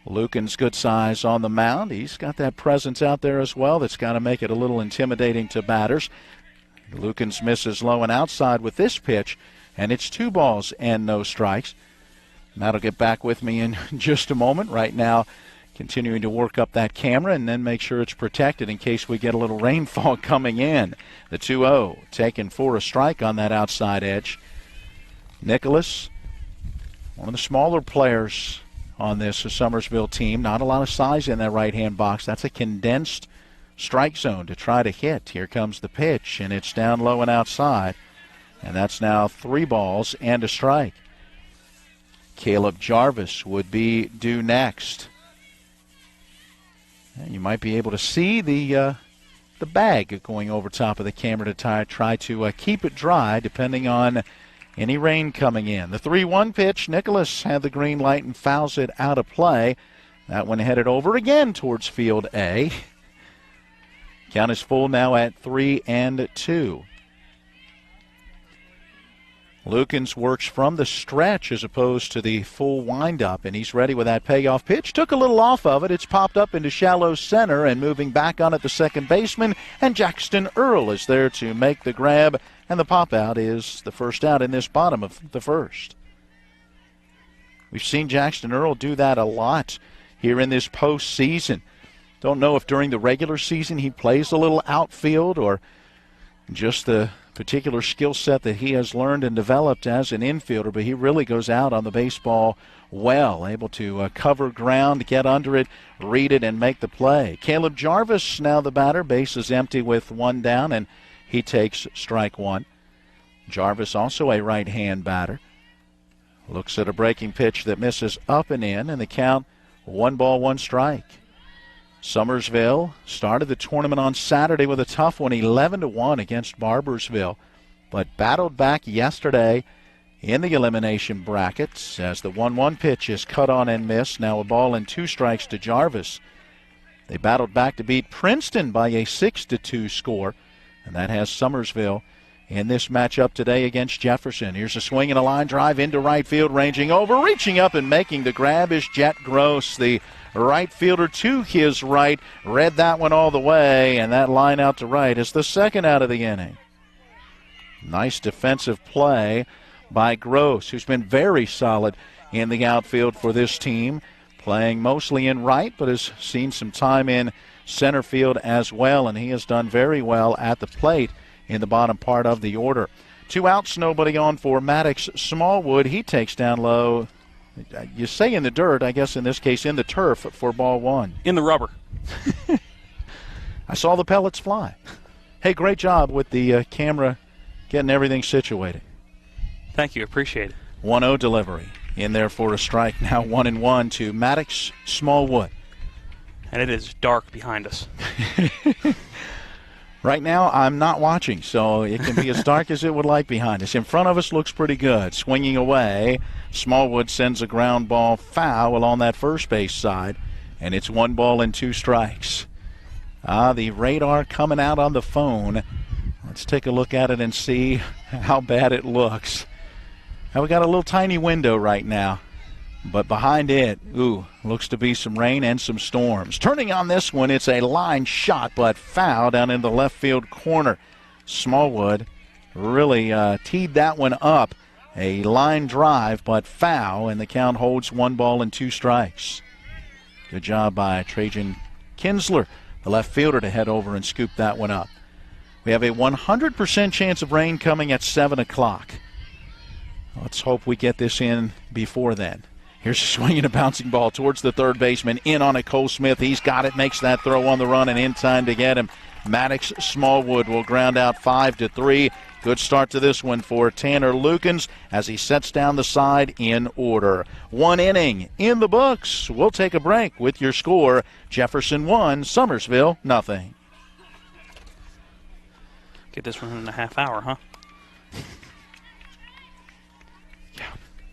Lukens, good size on the mound. He's got that presence out there as well that's got to make it a little intimidating to batters. Lukens misses low and outside with this pitch, and it's 2 balls and no strikes. Matt will get back with me in just a moment. Right now, continuing to work up that camera and then make sure it's protected in case we get a little rainfall coming in. The 2-0 taken for a strike on that outside edge. Nicholas, one of the smaller players on this Summersville team. Not a lot of size in that right-hand box. That's a condensed strike zone to try to hit. Here comes the pitch, and it's down low and outside. And that's now 3 balls and a strike. Caleb Jarvis would be due next. And you might be able to see the bag going over top of the camera to try to keep it dry depending on any rain coming in. The 3-1 pitch, Nicholas had the green light and fouls it out of play. That one headed over again towards field A. Count is full now at 3-2. Lukens works from the stretch as opposed to the full windup, and he's ready with that payoff pitch. Took a little off of it. It's popped up into shallow center, and moving back on it, the second baseman, and Jackson Earl is there to make the grab, and the pop out is the first out in this bottom of the first. We've seen Jackson Earl do that a lot here in this postseason. Don't know if during the regular season he plays a little outfield or just the particular skill set that he has learned and developed as an infielder, but he really goes out on the baseball well, able to cover ground, get under it, read it, and make the play. Caleb Jarvis now the batter. Base is empty with 1 down, and he takes strike 1. Jarvis also a right-hand batter. Looks at a breaking pitch that misses up and in, and the count 1 ball, 1 strike. Summersville started the tournament on Saturday with a tough one, 11-1 against Barbersville, but battled back yesterday in the elimination brackets as the 1-1 pitch is cut on and missed. Now a ball and 2 strikes to Jarvis. They battled back to beat Princeton by a 6-2 score, and that has Summersville in this matchup today against Jefferson. Here's a swing and a line drive into right field, ranging over, reaching up and making the grab is Jet Gross, the right fielder to his right. Read that one all the way, and that line out to right is the second out of the inning. Nice defensive play by Gross, who's been very solid in the outfield for this team, playing mostly in right, but has seen some time in center field as well, and he has done very well at the plate in the bottom part of the order. 2 outs, nobody on for Maddox Smallwood. He takes down low. You say in the dirt, I guess in this case in the turf for ball 1. In the rubber. I saw the pellets fly. Hey, great job with the camera getting everything situated. Thank you. Appreciate it. 1-0 delivery in there for a strike. Now 1-1 to Maddox Smallwood. And it is dark behind us. Right now, I'm not watching, so it can be as dark as it would like behind us. In front of us looks pretty good. Swinging away, Smallwood sends a ground ball foul on that first base side, and it's 1 ball and 2 strikes. The radar coming out on the phone. Let's take a look at it and see how bad it looks. Now we got a little tiny window right now, but behind it, looks to be some rain and some storms. Turning on this one, it's a line shot, but foul down in the left field corner. Smallwood really teed that one up. A line drive, but foul, and the count holds 1 ball and 2 strikes. Good job by Trajan Kinsler, the left fielder, to head over and scoop that one up. We have a 100% chance of rain coming at 7 o'clock. Let's hope we get this in before then. Here's a swing and a bouncing ball towards the third baseman. In on it, Cole Smith. He's got it, makes that throw on the run, and in time to get him. Maddox Smallwood will ground out 5-3. Good start to this one for Tanner Lukens as he sets down the side in order. 1 inning in the books. We'll take a break with your score. Jefferson 1, Summersville nothing. Get this one in a half hour, huh?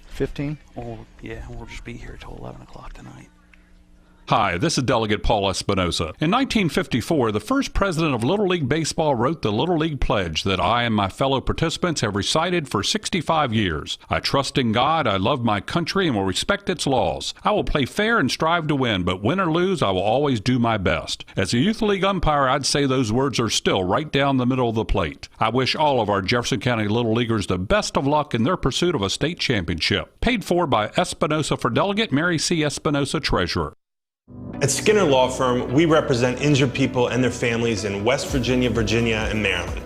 15? We'll just be here till 11 o'clock tonight. Hi, this is Delegate Paul Espinosa. In 1954, the first president of Little League Baseball wrote the Little League Pledge that I and my fellow participants have recited for 65 years. I trust in God, I love my country, and will respect its laws. I will play fair and strive to win, but win or lose, I will always do my best. As a Youth League umpire, I'd say those words are still right down the middle of the plate. I wish all of our Jefferson County Little Leaguers the best of luck in their pursuit of a state championship. Paid for by Espinosa for Delegate, Mary C. Espinosa, Treasurer. At Skinner Law Firm, we represent injured people and their families in West Virginia, Virginia, and Maryland.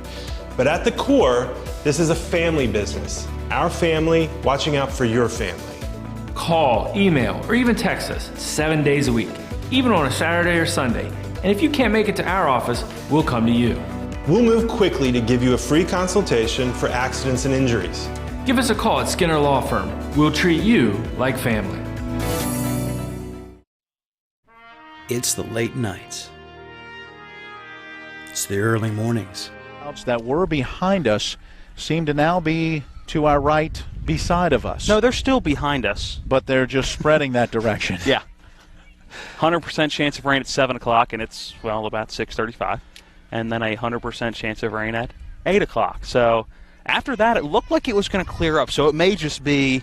But at the core, this is a family business. Our family watching out for your family. Call, email, or even text us 7 days a week, even on a Saturday or Sunday. And if you can't make it to our office, we'll come to you. We'll move quickly to give you a free consultation for accidents and injuries. Give us a call at Skinner Law Firm. We'll treat you like family. It's the late nights. It's the early mornings. Clouds that were behind us seem to now be to our right, beside of us. No, they're still behind us. But they're just spreading that direction. Yeah. 100% chance of rain at 7 o'clock, and it's, about 6:35. And then a 100% chance of rain at 8 o'clock. So after that, it looked like it was going to clear up. So it may just be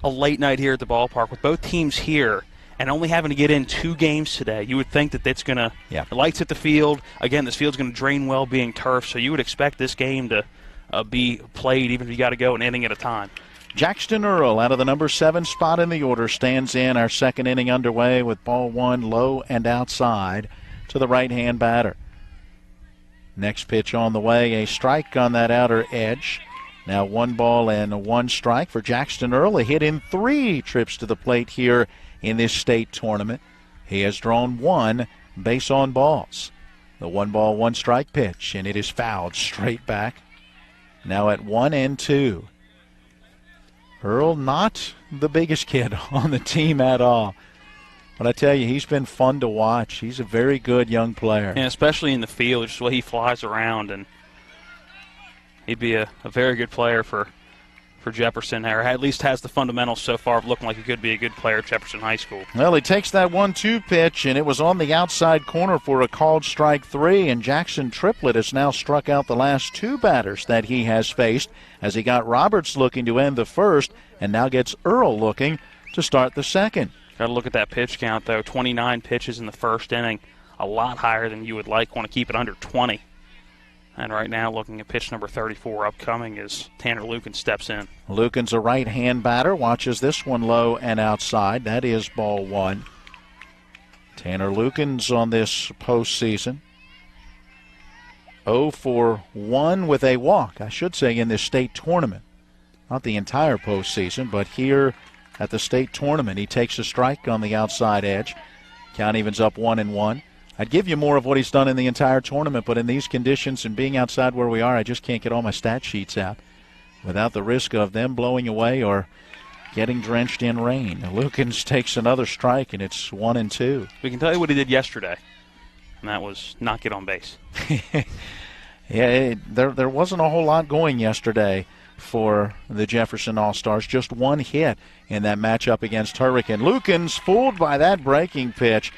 a late night here at the ballpark with both teams here. And only having to get in 2 games today, you would think that that's going to the lights at the field. Again, this field's going to drain well being turf, so you would expect this game to be played even if you got to go an inning at a time. Jackson Earl out of the number 7 spot in the order stands in. Our second inning underway with ball 1 low and outside to the right-hand batter. Next pitch on the way, a strike on that outer edge. Now 1 ball and 1 strike for Jackson Earl. A hit in 3 trips to the plate here in this state tournament. He has drawn 1 base on balls. The 1 ball, 1 strike pitch, and it is fouled straight back. Now at 1-2. Earl, not the biggest kid on the team at all. But I tell you, he's been fun to watch. He's a very good young player. And especially in the field, just the way he flies around. And he'd be a very good player for for Jefferson, or at least has the fundamentals so far of looking like he could be a good player at Jefferson High School. Well, he takes that 1-2 pitch, and it was on the outside corner for a called strike 3, and Jackson Triplett has now struck out the last 2 batters that he has faced, as he got Roberts looking to end the first and now gets Earl looking to start the second. Got to look at that pitch count, though. 29 pitches in the first inning, a lot higher than you would like. Want to keep it under 20. And right now, looking at pitch number 34 upcoming as Tanner Lucan steps in. Lucan's a right-hand batter, watches this one low and outside. That is ball 1. Tanner Lucan's on this postseason 0 for 1 with a walk, I should say, in this state tournament. Not the entire postseason, but here at the state tournament, he takes a strike on the outside edge. Count evens up 1-1. I'd give you more of what he's done in the entire tournament, but in these conditions and being outside where we are, I just can't get all my stat sheets out without the risk of them blowing away or getting drenched in rain. Lukens takes another strike, and it's 1-2. We can tell you what he did yesterday, and that was not get on base. Yeah, there wasn't a whole lot going yesterday for the Jefferson All-Stars. Just one hit in that matchup against Hurricane. Lukens, fooled by that breaking pitch,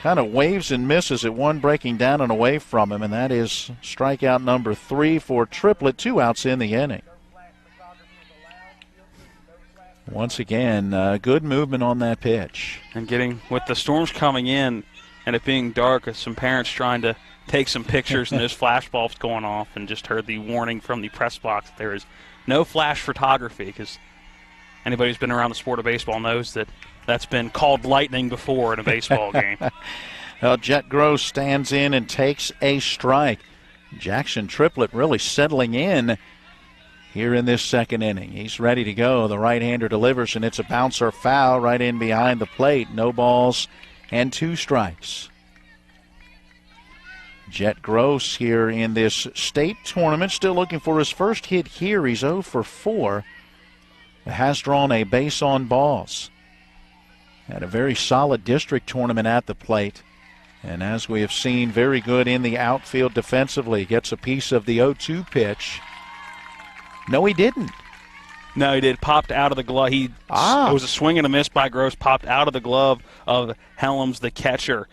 kind of waves and misses at one breaking down and away from him, and that is strikeout number 3 for Triplett. 2 outs in the inning. Once again, good movement on that pitch. And getting, with the storms coming in and it being dark, some parents trying to take some pictures and those flash bulbs going off, and just heard the warning from the press box that there is no flash photography, because anybody who's been around the sport of baseball knows that that's been called lightning before in a baseball game. Well, Jet Gross stands in and takes a strike. Jackson Triplett really settling in here in this second inning. He's ready to go. The right-hander delivers, and it's a bouncer foul right in behind the plate. No balls and 2 strikes. Jet Gross here in this state tournament, still looking for his first hit here. He's 0 for 4. Has drawn a base on balls. Had a very solid district tournament at the plate. And as we have seen, very good in the outfield defensively. Gets a piece of the 0-2 pitch. No, he didn't. No, he did. Popped out of the glove. It was a swing and a miss by Gross. Popped out of the glove of Helms, the catcher,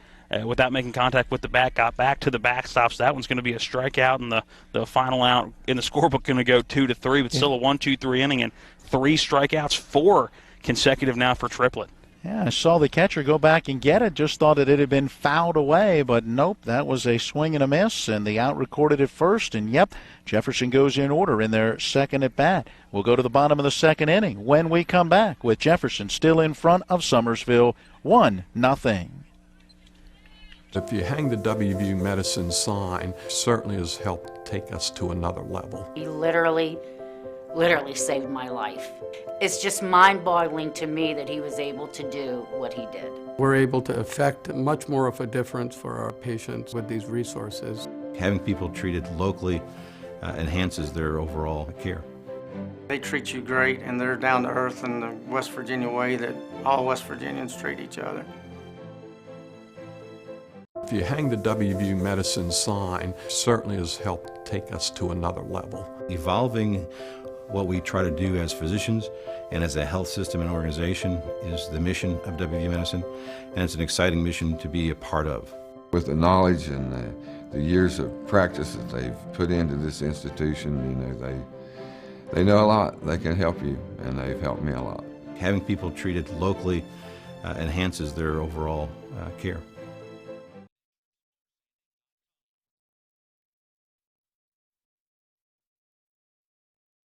without making contact with the bat. Got back to the backstop. So that one's going to be a strikeout, and the final out in the scorebook going to go 2-3, but still a 1-2-3 inning and 3 strikeouts, 4 consecutive now for Triplett. Yeah, I saw the catcher go back and get it. Just thought that it had been fouled away, but nope, that was a swing and a miss, and the out recorded at first. And yep, Jefferson goes in order in their second at bat. We'll go to the bottom of the second inning when we come back with Jefferson still in front of Summersville, 1-0. If you hang the WVU Medicine sign, certainly has helped take us to another level. He literally saved my life. It's just mind-boggling to me that he was able to do what he did. We're able to affect much more of a difference for our patients with these resources. Having people treated locally enhances their overall care. They treat you great, and they're down to earth in the West Virginia way that all West Virginians treat each other. If you hang the WVU Medicine sign, certainly has helped take us to another level. Evolving what we try to do as physicians and as a health system and organization is the mission of WVU Medicine, and it's an exciting mission to be a part of. With the knowledge and the years of practice that they've put into this institution, they know a lot. They can help you, and they've helped me a lot. Having people treated locally enhances their overall care.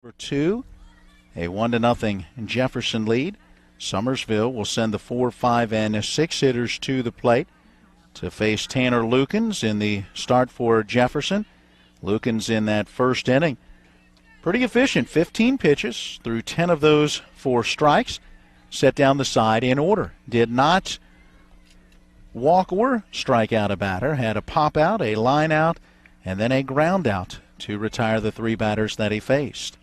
Number 2, a 1-0 Jefferson lead. Summersville will send the 4, 5, and 6 hitters to the plate to face Tanner Lukens in the start for Jefferson. Lukens in that first inning, pretty efficient, 15 pitches, threw 10 of those for strikes, set down the side in order. Did not walk or strike out a batter, had a pop out, a line out, and then a ground out to retire the 3 batters that he faced.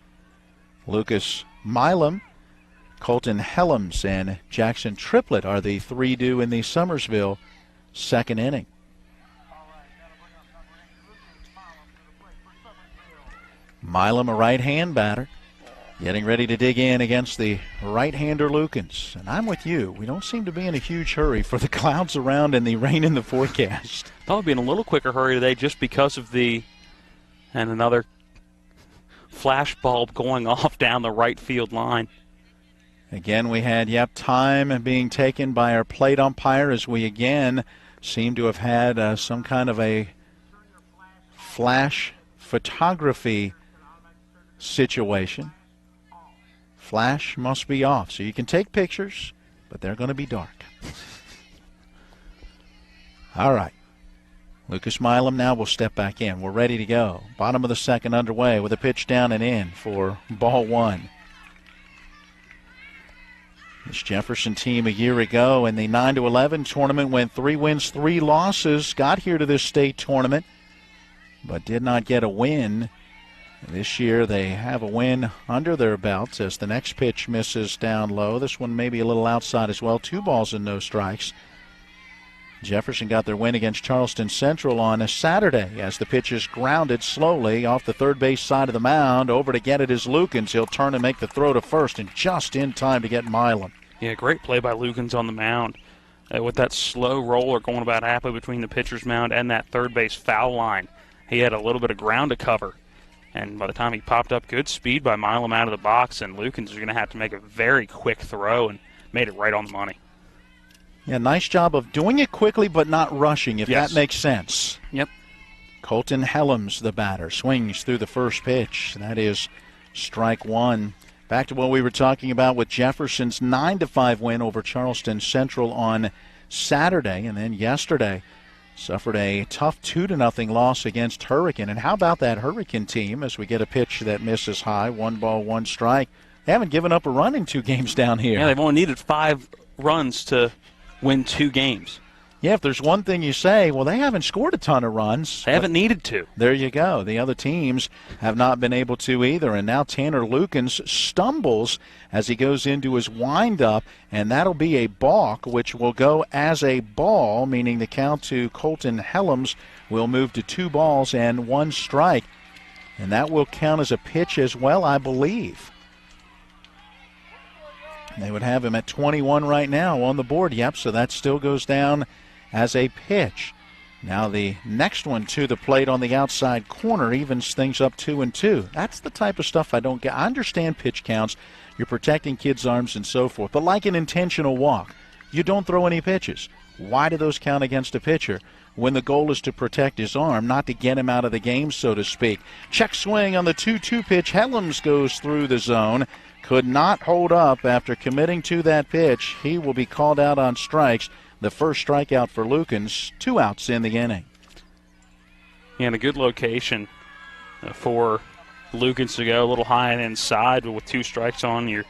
Lucas Milam, Colton Helms, and Jackson Triplett are the 3 due in the Summersville second inning. Milam, a right-hand batter, Getting ready to dig in against the right-hander Lukens. And I'm with you. We don't seem to be in a huge hurry for the clouds around and the rain in the forecast. Thought we'd be in a little quicker hurry today just because of and another flash bulb going off down the right field line. Again, we had, time being taken by our plate umpire as we again seem to have had some kind of a flash photography situation. Flash must be off, so you can take pictures, but they're going to be dark. All right. Lucas Milam now will step back in. We're ready to go. Bottom of the second underway with a pitch down and in for ball one. This Jefferson team a year ago in the 9-11 tournament went 3 wins, 3 losses, got here to this state tournament, but did not get a win. This year they have a win under their belts as the next pitch misses down low. This one maybe a little outside as well. 2 balls and no strikes. Jefferson got their win against Charleston Central on a Saturday as the pitch is grounded slowly off the third base side of the mound. Over to get it is Lukens. He'll turn and make the throw to first and just in time to get Milam. Yeah, great play by Lukens on the mound. With that slow roller going about halfway between the pitcher's mound and that third base foul line, he had a little bit of ground to cover. And by the time he popped up, good speed by Milam out of the box, and Lukens is going to have to make a very quick throw and made it right on the money. Yeah, nice job of doing it quickly but not rushing, if that makes sense. Yep. Colton Helms, the batter, swings through the first pitch. That is strike one. Back to what we were talking about with Jefferson's 9-5 win over Charleston Central on Saturday, and then yesterday suffered a tough 2-0 loss against Hurricane. And how about that Hurricane team as we get a pitch that misses high, 1 ball, 1 strike. They haven't given up a run in 2 games down here. Yeah, they've only needed 5 runs to win 2 games. Yeah, if there's one thing you say, well, they haven't scored a ton of runs. They haven't needed to. There you go. The other teams have not been able to either. And now Tanner Lukens stumbles as he goes into his windup, and that'll be a balk, which will go as a ball, meaning the count to Colton Helms will move to 2 balls and 1 strike. And that will count as a pitch as well, I believe. They would have him at 21 right now on the board. Yep, so that still goes down as a pitch. Now the next one to the plate on the outside corner evens things up 2-2. That's the type of stuff I don't get. I understand pitch counts. You're protecting kids' arms and so forth. But like an intentional walk, you don't throw any pitches. Why do those count against a pitcher when the goal is to protect his arm, not to get him out of the game, so to speak? Check swing on the 2-2 pitch. Helms goes through the zone. Could not hold up after committing to that pitch. He will be called out on strikes. The first strikeout for Lukens, 2 outs in the inning. Yeah, and a good location for Lukens to go a little high and inside, but with 2 strikes on, if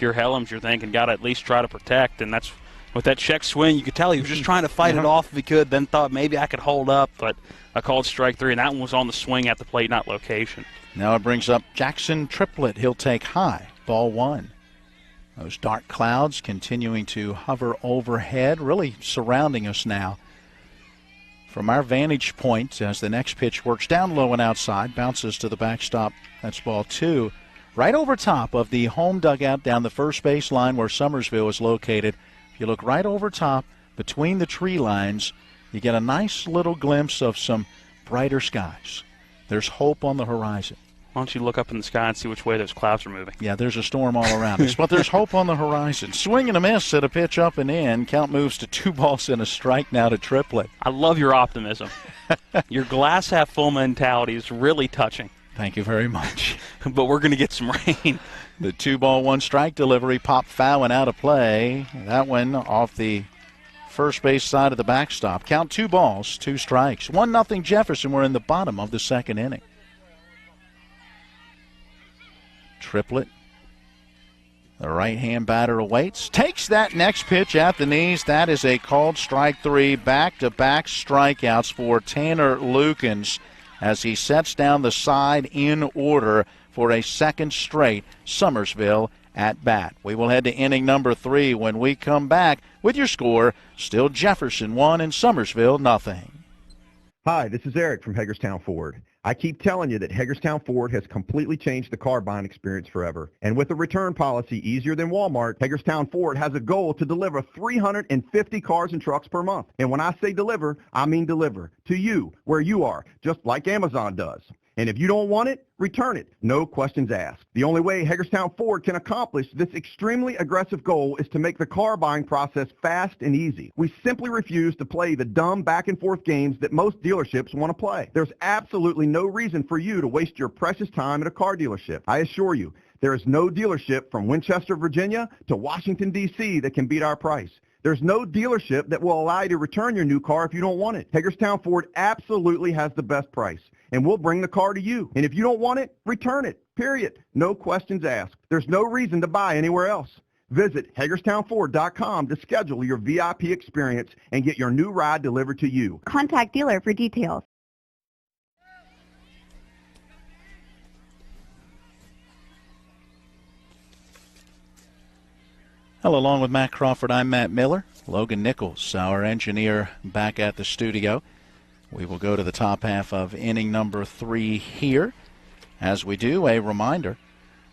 you're Helms, you're thinking, got to at least try to protect. And that's with that check swing, you could tell he was just trying to fight it off if he could, then thought maybe I could hold up, but I called strike 3, and that one was on the swing at the plate, not location. Now it brings up Jackson Triplett. He'll take high, ball 1. Those dark clouds continuing to hover overhead, really surrounding us now. From our vantage point, as the next pitch works down low and outside, bounces to the backstop, that's ball 2. Right over top of the home dugout down the first base line where Summersville is located. If you look right over top between the tree lines, you get a nice little glimpse of some brighter skies. There's hope on the horizon. Why don't you look up in the sky and see which way those clouds are moving? Yeah, there's a storm all around us, but there's hope on the horizon. Swing and a miss at a pitch up and in. Count moves to 2 balls and a strike now to Triplett. I love your optimism. Your glass half full mentality is really touching. Thank you very much. But we're going to get some rain. The 2 ball, 1 strike delivery popped foul and out of play. That one off the first base side of the backstop. Count 2 balls, 2 strikes. 1-0 Jefferson. We're in the bottom of the second inning. Triplett, the right-hand batter, awaits. Takes that next pitch at the knees. That is a called strike 3. Back-to-back strikeouts for Tanner Lukens as he sets down the side in order for a second straight Summersville at bat. We will head to inning number 3 when we come back with your score. Still Jefferson 1 and Summersville 0. Hi, this is Eric from Hagerstown Ford. I keep telling you that Hagerstown Ford has completely changed the car buying experience forever. And with a return policy easier than Walmart, Hagerstown Ford has a goal to deliver 350 cars and trucks per month. And when I say deliver, I mean deliver to you, where you are, just like Amazon does. And if you don't want it, return it. No questions asked. The only way Hagerstown Ford can accomplish this extremely aggressive goal is to make the car buying process fast and easy. We simply refuse to play the dumb back and forth games that most dealerships want to play. There's absolutely no reason for you to waste your precious time at a car dealership. I assure you, there is no dealership from Winchester, Virginia to Washington, D.C. that can beat our price. There's no dealership that will allow you to return your new car if you don't want it. Hagerstown Ford absolutely has the best price, and we'll bring the car to you. And if you don't want it, return it, period. No questions asked. There's no reason to buy anywhere else. Visit HagerstownFord.com to schedule your VIP experience and get your new ride delivered to you. Contact dealer for details. Hello, along with Matt Crawford, I'm Matt Miller. Logan Nichols, our engineer, back at the studio. We will go to the top half of inning number 3 here. As we do, a reminder,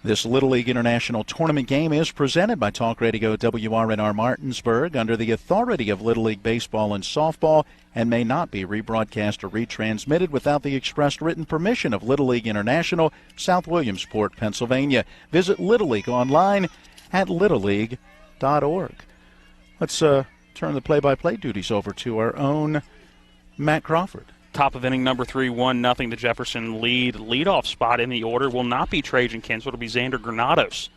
this Little League International Tournament game is presented by Talk Radio WRNR Martinsburg under the authority of Little League Baseball and Softball and may not be rebroadcast or retransmitted without the expressed written permission of Little League International, South Williamsport, Pennsylvania. Visit Little League online at littleleague.org. Let's turn the play-by-play duties over to our own Matt Crawford. Top of inning number 3, 1-0 to Jefferson lead. Leadoff spot in the order will not be Trajan Kinsel. It'll be Xander Granados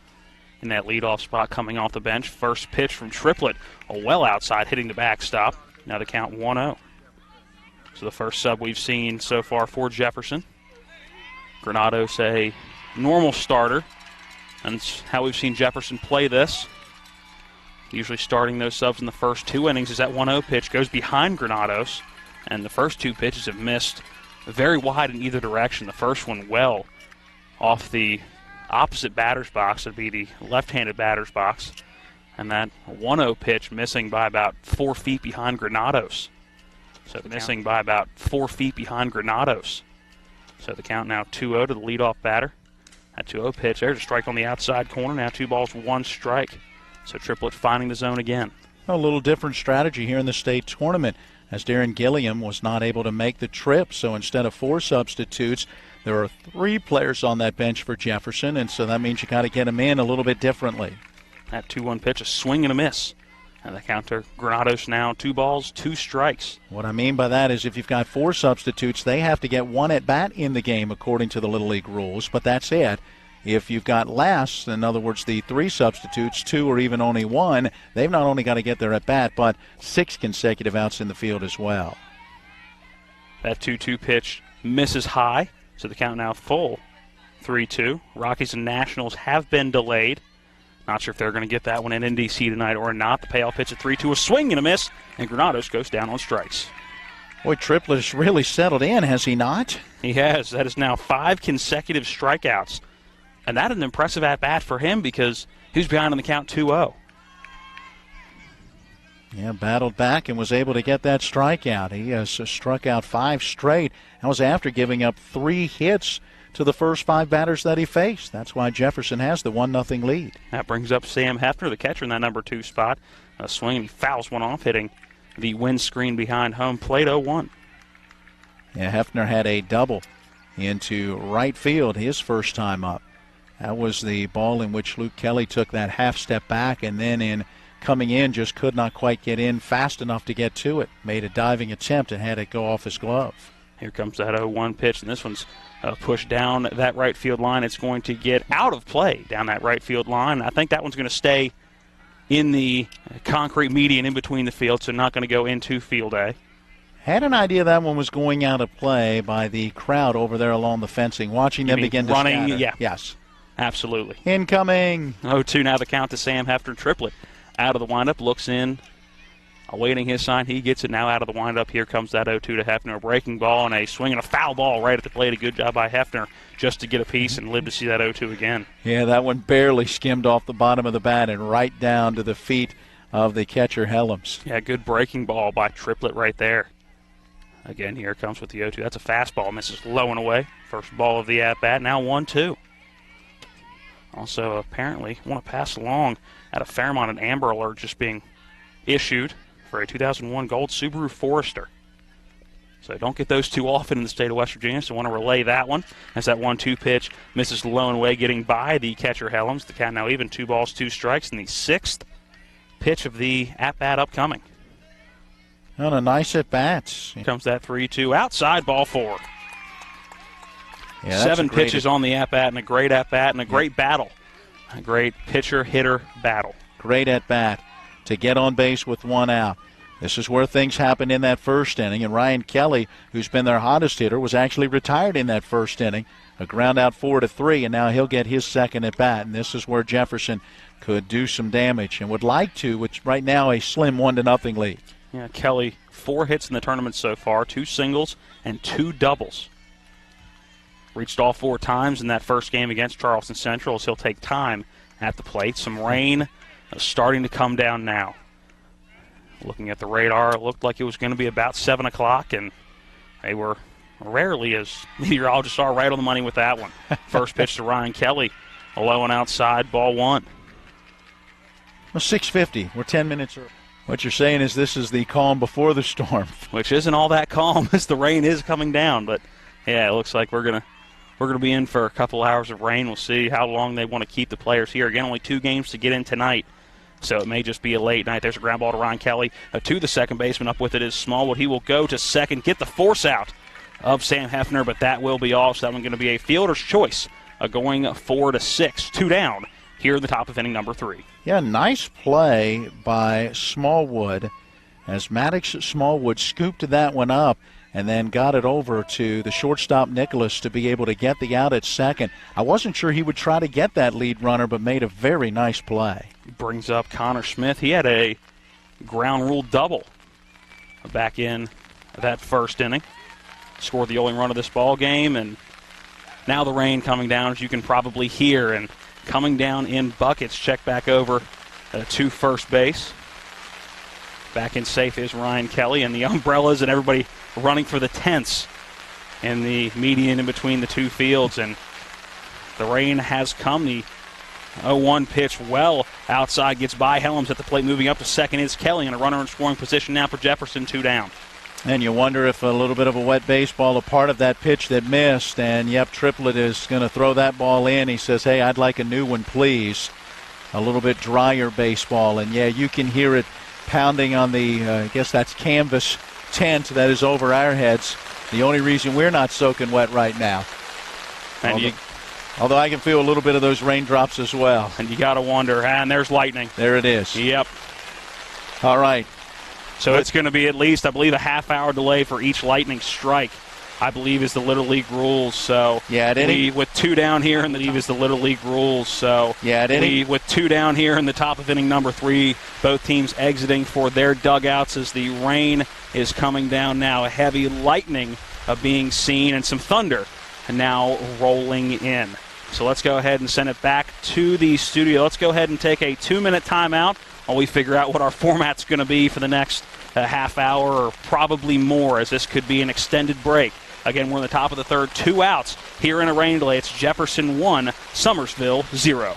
in that leadoff spot coming off the bench. First pitch from Triplett, a well outside, hitting the backstop. Now the count 1-0. So the first sub we've seen so far for Jefferson. Granados, a normal starter. And it's how we've seen Jefferson play this. Usually starting those subs in the first 2 innings as that 1-0 pitch goes behind Granados. And the first 2 pitches have missed very wide in either direction. The first one well off the opposite batter's box. It'd be the left-handed batter's box. And that 1-0 pitch missing by about 4 feet behind Granados. So missing by about 4 feet behind Granados. So the count now 2-0 to the leadoff batter. That 2-0 pitch, there's a strike on the outside corner. Now 2 balls, 1 strike. So Triplett finding the zone again. A little different strategy here in the state tournament as Darren Gilliam was not able to make the trip. So instead of 4 substitutes, there are 3 players on that bench for Jefferson, and so that means you got to get them in a little bit differently. That 2-1 pitch, a swing and a miss. And the counter, Granados now 2 balls, 2 strikes. What I mean by that is if you've got 4 substitutes, they have to get 1 at-bat in the game according to the Little League rules, but that's it. If you've got less, in other words, the 3 substitutes, 2 or even only 1, they've not only got to get their at-bat, but 6 consecutive outs in the field as well. That 2-2 pitch misses high, so the count now full, 3-2. Rockies and Nationals have been delayed. Not sure if they're going to get that one in NDC tonight or not. The payoff pitch at 3-2, a swing and a miss, and Granados goes down on strikes. Boy, Triplett has really settled in, has he not? He has. That is now 5 consecutive strikeouts. And that is an impressive at-bat for him because he was behind on the count 2-0. Yeah, battled back and was able to get that strikeout. He has struck out 5 straight. That was after giving up 3 hits to the first 5 batters that he faced. That's why Jefferson has the 1-0 lead. That brings up Sam Hefner, the catcher in that number 2 spot. A swing, and he fouls one off, hitting the windscreen behind home plate, 0-1. Yeah, Hefner had a double into right field his first time up. That was the ball in which Luke Kelly took that half step back and then in coming in just could not quite get in fast enough to get to it. Made a diving attempt and had it go off his glove. Here comes that 0-1 pitch, and this one's pushed down that right field line. It's going to get out of play down that right field line. I think that one's going to stay in the concrete median in between the fields, so not going to go into field A. Had an idea that one was going out of play by the crowd over there along the fencing, watching them begin to running, scatter. Yeah. Yes. Absolutely. Incoming. 0-2 now the count to Sam Hefner. Triplett out of the windup, looks in, awaiting his sign. He gets it now out of the windup. Here comes that 0-2 to Hefner. A breaking ball and a swing and a foul ball right at the plate. A good job by Hefner just to get a piece and live to see that 0-2 again. Yeah, that one barely skimmed off the bottom of the bat and right down to the feet of the catcher, Helms. Yeah, good breaking ball by Triplett right there. Again, here it comes with the 0-2. That's a fastball. Misses low and away. First ball of the at-bat. Now 1-2. Also, apparently, want to pass along at a Fairmont an Amber Alert just being issued for a 2001 Gold Subaru Forester. So don't get those too often in the state of West Virginia, so want to relay that one. As that 1-2 pitch misses low and away, getting by the catcher Helms. The count now even, 2 balls, 2 strikes, and the 6th pitch of the at-bat upcoming. And a nice at-bats. Here comes that 3-2 outside, ball 4. Yeah, 7 pitches on the at-bat, and a great at-bat, and a great battle. A great pitcher-hitter battle. Great at-bat to get on base with 1 out. This is where things happened in that first inning, and Ryan Kelly, who's been their hottest hitter, was actually retired in that first inning. A ground out 4-3, and now he'll get his second at-bat, and this is where Jefferson could do some damage and would like to, which right now a slim 1-0 lead. Yeah, Kelly, 4 hits in the tournament so far, 2 singles and 2 doubles. Reached all 4 times in that first game against Charleston Central as he'll take time at the plate. Some rain starting to come down now. Looking at the radar, it looked like it was going to be about 7 o'clock, and they were rarely, as meteorologists are, right on the money with that one. First pitch to Ryan Kelly, a low and outside, ball 1. Well, 6:50. We're 10 minutes early. What you're saying is this is the calm before the storm. Which isn't all that calm as the rain is coming down, but yeah, it looks like we're gonna be in for a couple hours of rain. We'll see how long they want to keep the players here. Again, only 2 games to get in tonight, so it may just be a late night. There's a ground ball to Ryan Kelly. To the second baseman. Up with it is Smallwood. He will go to second, get the force out of Sam Hefner, but that will be off. So that one's going to be a fielder's choice, going 4-6. 2 down here in the top of inning number 3. Yeah, nice play by Smallwood as Maddox Smallwood scooped that one up and then got it over to the shortstop Nicholas to be able to get the out at second. I wasn't sure he would try to get that lead runner, but made a very nice play. Brings up Connor Smith. He had a ground rule double back in that first inning. Scored the only run of this ball game, and now the rain coming down, as you can probably hear, and coming down in buckets. Check back over to first base. Back in safe is Ryan Kelly, and the umbrellas and everybody running for the tents in the median in between the 2 fields. And the rain has come. The 0-1 pitch well outside, gets by Helms at the plate. Moving up to second is Kelly, and a runner in scoring position now for Jefferson. 2 down. And you wonder if a little bit of a wet baseball, a part of that pitch that missed, and yep, Triplett is going to throw that ball in. He says, hey, I'd like a new one, please. A little bit drier baseball, and yeah, you can hear it pounding on the, I guess that's canvas tent that is over our heads. The only reason we're not soaking wet right now. And although I can feel a little bit of those raindrops as well. And you got to wonder, and there's lightning. There it is. Yep. All right. So it's going to be at least, I believe, a half-hour delay for each lightning strike, I believe, is the Little League rules. So yeah, with 2 down here in the is the Little League rules. So yeah, with 2 down here in the top of inning number 3, both teams exiting for their dugouts as the rain is coming down now. A heavy lightning being seen and some thunder now rolling in. So let's go ahead and send it back to the studio. Let's go ahead and take a 2-minute timeout while we figure out what our format's going to be for the next half hour or probably more, as this could be an extended break. Again, we're in the top of the 3rd, 2 outs here in a rain delay. It's Jefferson 1, Summersville 0.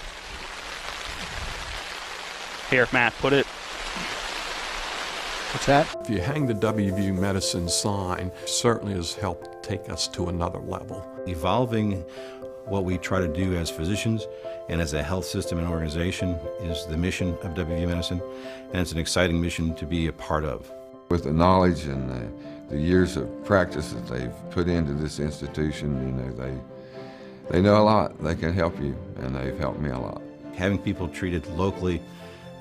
Here, Matt, put it. What's that? If you hang the WVU Medicine sign, certainly has helped take us to another level. Evolving what we try to do as physicians and as a health system and organization is the mission of WVU Medicine, and it's an exciting mission to be a part of. With the knowledge and the years of practice that they've put into this institution, they know a lot. They can help you, and they've helped me a lot. Having people treated locally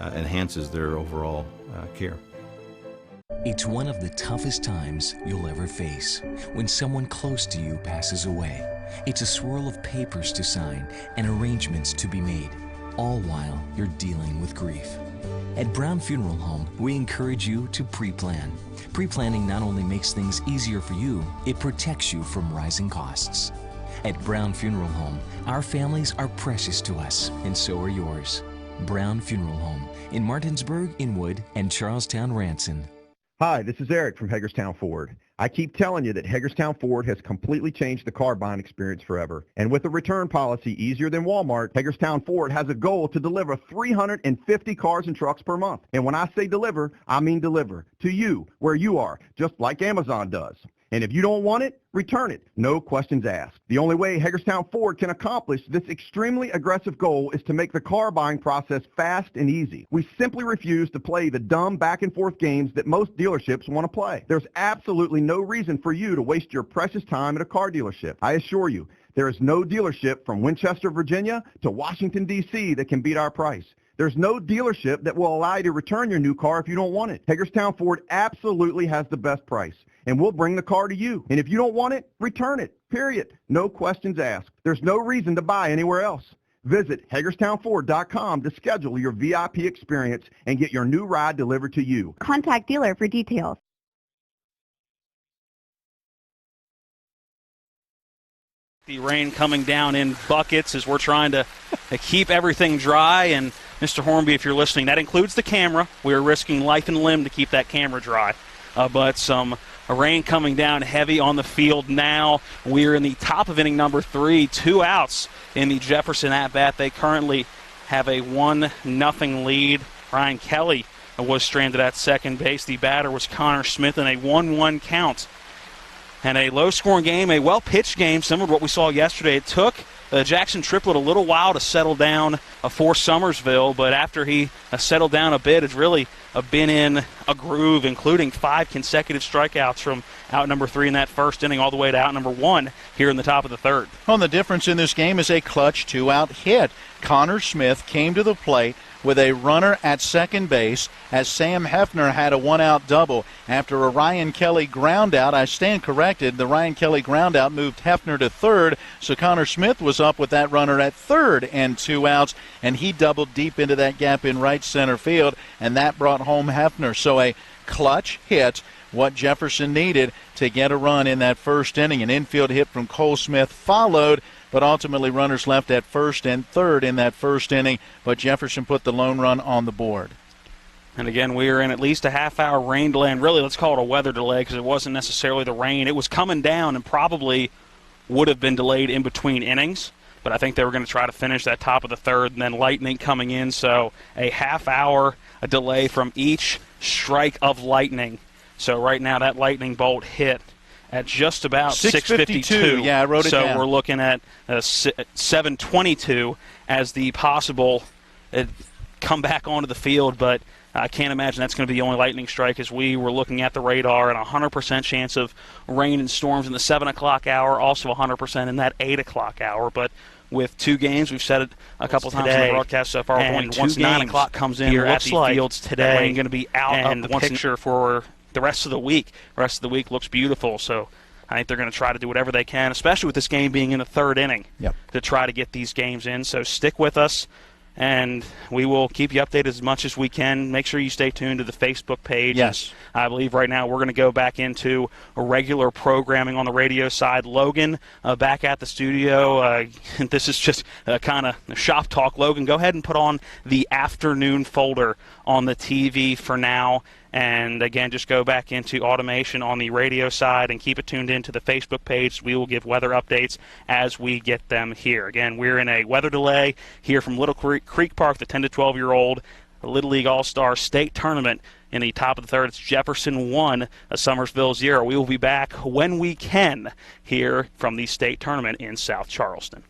enhances their overall care. It's one of the toughest times you'll ever face when someone close to you passes away. It's a swirl of papers to sign and arrangements to be made, all while you're dealing with grief. At Brown Funeral Home, we encourage you to pre-plan. Pre-planning not only makes things easier for you, it protects you from rising costs. At Brown Funeral Home, our families are precious to us, and so are yours. Brown Funeral Home in Martinsburg, Inwood, and Charlestown, Ranson. Hi, this is Eric from Hagerstown Ford. I keep telling you that Hagerstown Ford has completely changed the car buying experience forever. And with a return policy easier than Walmart, Hagerstown Ford has a goal to deliver 350 cars and trucks per month. And when I say deliver, I mean deliver to you, where you are, just like Amazon does. And if you don't want it, return it. No questions asked. The only way Hagerstown Ford can accomplish this extremely aggressive goal is to make the car buying process fast and easy. We simply refuse to play the dumb back and forth games that most dealerships want to play. There's absolutely no reason for you to waste your precious time at a car dealership. I assure you, there is no dealership from Winchester, Virginia to Washington, D.C. that can beat our price. There's no dealership that will allow you to return your new car if you don't want it. Hagerstown Ford absolutely has the best price, and we'll bring the car to you. And if you don't want it, return it, period. No questions asked. There's no reason to buy anywhere else. Visit HagerstownFord.com to schedule your VIP experience and get your new ride delivered to you. Contact dealer for details. The rain coming down in buckets as we're trying to keep everything dry. And Mr. Hornby, if you're listening, that includes the camera. We're risking life and limb to keep that camera dry. But some rain coming down heavy on the field now. We're in the top of inning number 3, 2 outs in the Jefferson at-bat. They currently have a 1-0 lead. Ryan Kelly was stranded at second base. The batter was Connor Smith in a 1-1 count. And a low-scoring game, a well-pitched game, similar to what we saw yesterday. It took Jackson Triplett a little while to settle down for Summersville, but after he settled down a bit, it's really been in a groove, including 5 consecutive strikeouts from out number 3 in that first inning all the way to out number 1 here in the top of the third. Well, the difference in this game is a clutch 2-out hit. Connor Smith came to the plate with a runner at second base as Sam Hefner had a 1-out double. After a Ryan Kelly ground out, I stand corrected, the Ryan Kelly ground out moved Hefner to third, so Connor Smith was up with that runner at third and 2 outs, and he doubled deep into that gap in right center field, and that brought home Hefner. So a clutch hit, what Jefferson needed to get a run in that first inning. An infield hit from Cole Smith followed, but ultimately runners left at first and third in that first inning, but Jefferson put the lone run on the board. And again, we are in at least a half-hour rain delay, and really let's call it a weather delay because it wasn't necessarily the rain. It was coming down and probably would have been delayed in between innings, but I think they were going to try to finish that top of the third, and then lightning coming in, so a half-hour delay from each strike of lightning. So right now that lightning bolt hit at just about 6:52. Yeah, I wrote it down. So we're looking at 7:22 as the possible come back onto the field, but I can't imagine that's going to be the only lightning strike as we were looking at the radar and 100% chance of rain and storms in the 7 o'clock hour, also 100% in that 8 o'clock hour. But with 2 games, we've said it a couple times in the broadcast so far, and once 9 o'clock comes in, here at the like fields today, rain going to be out of the once picture for the rest of the week. The rest of the week looks beautiful, so I think they're going to try to do whatever they can, especially with this game being in the third inning, to try to get these games in. So stick with us, and we will keep you updated as much as we can. Make sure you stay tuned to the Facebook page. Yes. I believe right now we're going to go back into a regular programming on the radio side. Logan back at the studio. This is just kind of shop talk. Logan, go ahead and put on the afternoon folder on the TV for now. And, again, just go back into automation on the radio side and keep it tuned into the Facebook page. We will give weather updates as we get them here. Again, we're in a weather delay here from Little Creek Park, the 10 to 12-year-old Little League All-Star State Tournament. In the top of the third, it's Jefferson 1, Summersville 0. We will be back when we can here from the state tournament in South Charleston.